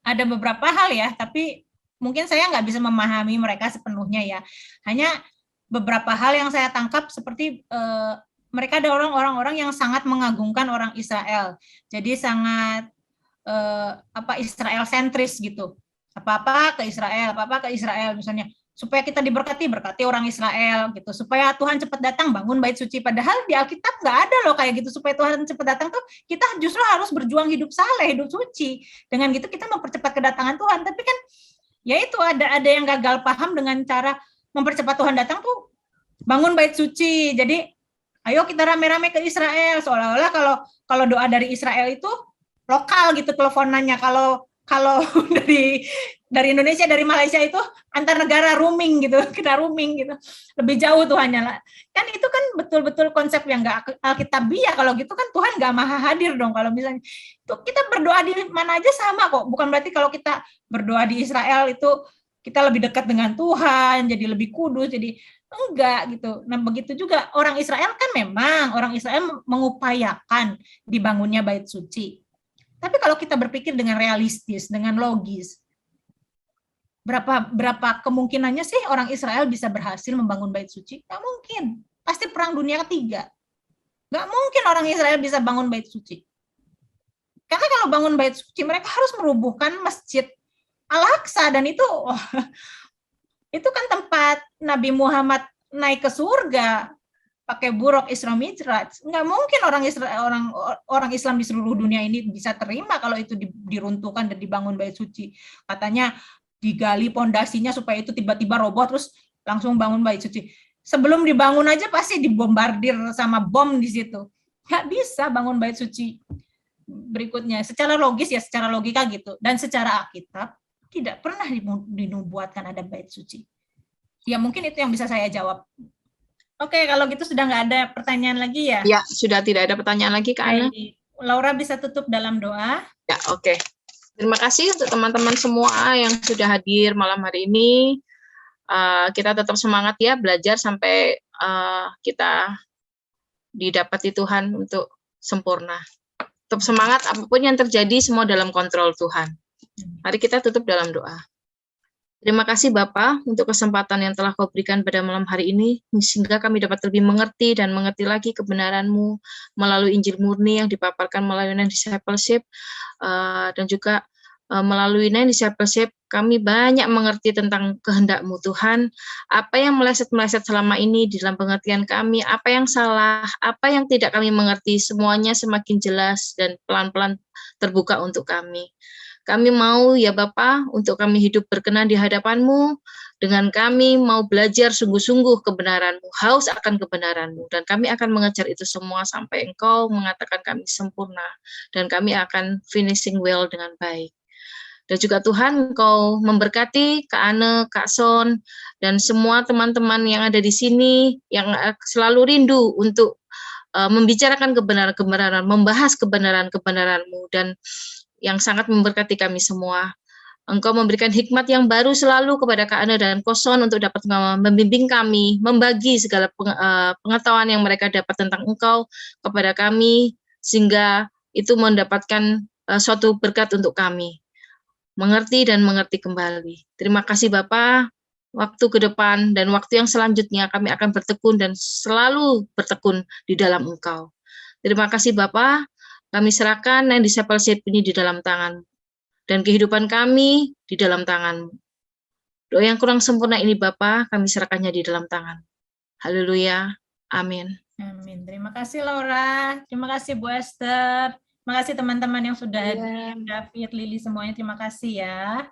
Ada beberapa hal ya, tapi mungkin saya nggak bisa memahami mereka sepenuhnya ya. Hanya beberapa hal yang saya tangkap seperti mereka ada orang-orang yang sangat mengagungkan orang Israel. Jadi sangat Israel sentris gitu. Apa-apa ke Israel misalnya. Supaya kita berkati orang Israel gitu. Supaya Tuhan cepat datang bangun bait suci. Padahal di Alkitab nggak ada loh kayak gitu. Supaya Tuhan cepat datang tuh kita justru harus berjuang hidup saleh, hidup suci. Dengan gitu kita mempercepat kedatangan Tuhan. Tapi kan ya itu ada yang gagal paham dengan cara mempercepat Tuhan datang tuh bangun bait suci. Jadi ayo kita rame-rame ke Israel, seolah-olah kalau doa dari Israel itu lokal gitu teleponannya. Kalau dari Indonesia, dari Malaysia itu antar negara roaming gitu, kita roaming gitu, lebih jauh Tuhannya lah. Kan itu kan betul-betul konsep yang nggak alkitabiah. Kalau gitu kan Tuhan nggak maha hadir dong. Kalau misalnya itu kita berdoa di mana aja sama kok. Bukan berarti kalau kita berdoa di Israel itu kita lebih dekat dengan Tuhan, jadi lebih kudus, jadi enggak gitu. Nah begitu juga orang Israel kan memang orang Israel mengupayakan dibangunnya bait suci. Tapi kalau kita berpikir dengan realistis, dengan logis, berapa kemungkinannya sih orang Israel bisa berhasil membangun bait suci? Nggak mungkin. Pasti perang dunia ketiga. Nggak mungkin orang Israel bisa bangun bait suci. Karena kalau bangun bait suci, mereka harus merubuhkan masjid Al-Aqsa, dan itu itu kan tempat Nabi Muhammad naik ke surga pakai buruk Isra Mi'raj. Nggak mungkin orang Islam di seluruh dunia ini bisa terima kalau itu diruntuhkan dan dibangun bait suci. Katanya digali pondasinya supaya itu tiba-tiba roboh terus langsung bangun bait suci. Sebelum dibangun aja pasti dibombardir sama bom di situ. Nggak bisa bangun bait suci berikutnya. Secara logis ya, secara logika gitu. Dan secara Alkitab tidak pernah dinubuatkan ada bait suci. Ya mungkin itu yang bisa saya jawab. Oke, kalau gitu sudah nggak ada pertanyaan lagi ya? Ya, sudah tidak ada pertanyaan lagi, Kak Ana. Laura bisa tutup dalam doa. Ya, oke. Terima kasih untuk teman-teman semua yang sudah hadir malam hari ini. Kita tetap semangat ya, belajar sampai kita didapati Tuhan untuk sempurna. Tetap semangat, apapun yang terjadi, semua dalam kontrol Tuhan. Mari kita tutup dalam doa. Terima kasih Bapa untuk kesempatan yang telah Kau berikan pada malam hari ini, sehingga kami dapat lebih mengerti dan mengerti lagi kebenaran-Mu melalui Injil murni yang dipaparkan melalui Nine Discipleship, dan juga melalui Nine Discipleship kami banyak mengerti tentang kehendak-Mu Tuhan, apa yang meleset-meleset selama ini di dalam pengertian kami, apa yang salah, apa yang tidak kami mengerti, semuanya semakin jelas dan pelan-pelan terbuka untuk kami. Kami mau ya Bapa, untuk kami hidup berkenan di hadapan-Mu, dengan kami mau belajar sungguh-sungguh kebenaran-Mu, haus akan kebenaran-Mu, dan kami akan mengejar itu semua sampai Engkau mengatakan kami sempurna, dan kami akan finishing well dengan baik. Dan juga Tuhan, Engkau memberkati Kak Ane, Kak Son, dan semua teman-teman yang ada di sini, yang selalu rindu untuk membicarakan kebenaran-kebenaran, membahas kebenaran-kebenaran-Mu, dan yang sangat memberkati kami semua. Engkau memberikan hikmat yang baru selalu kepada Kak Ana dan Koson untuk dapat membimbing kami, membagi segala pengetahuan yang mereka dapat tentang Engkau kepada kami, sehingga itu mendapatkan suatu berkat untuk kami. Mengerti dan mengerti kembali. Terima kasih Bapa. Waktu ke depan dan waktu yang selanjutnya kami akan bertekun dan selalu bertekun di dalam Engkau. Terima kasih Bapa. Kami serahkan Nine Discipleship ini di dalam tangan, dan kehidupan kami di dalam tangan. Doa yang kurang sempurna ini Bapa, kami serahkannya di dalam tangan. Haleluya. Amin. Amin. Terima kasih Laura. Terima kasih Bu Esther. Terima kasih teman-teman yang sudah hadir, David, Lili, semuanya. Terima kasih ya.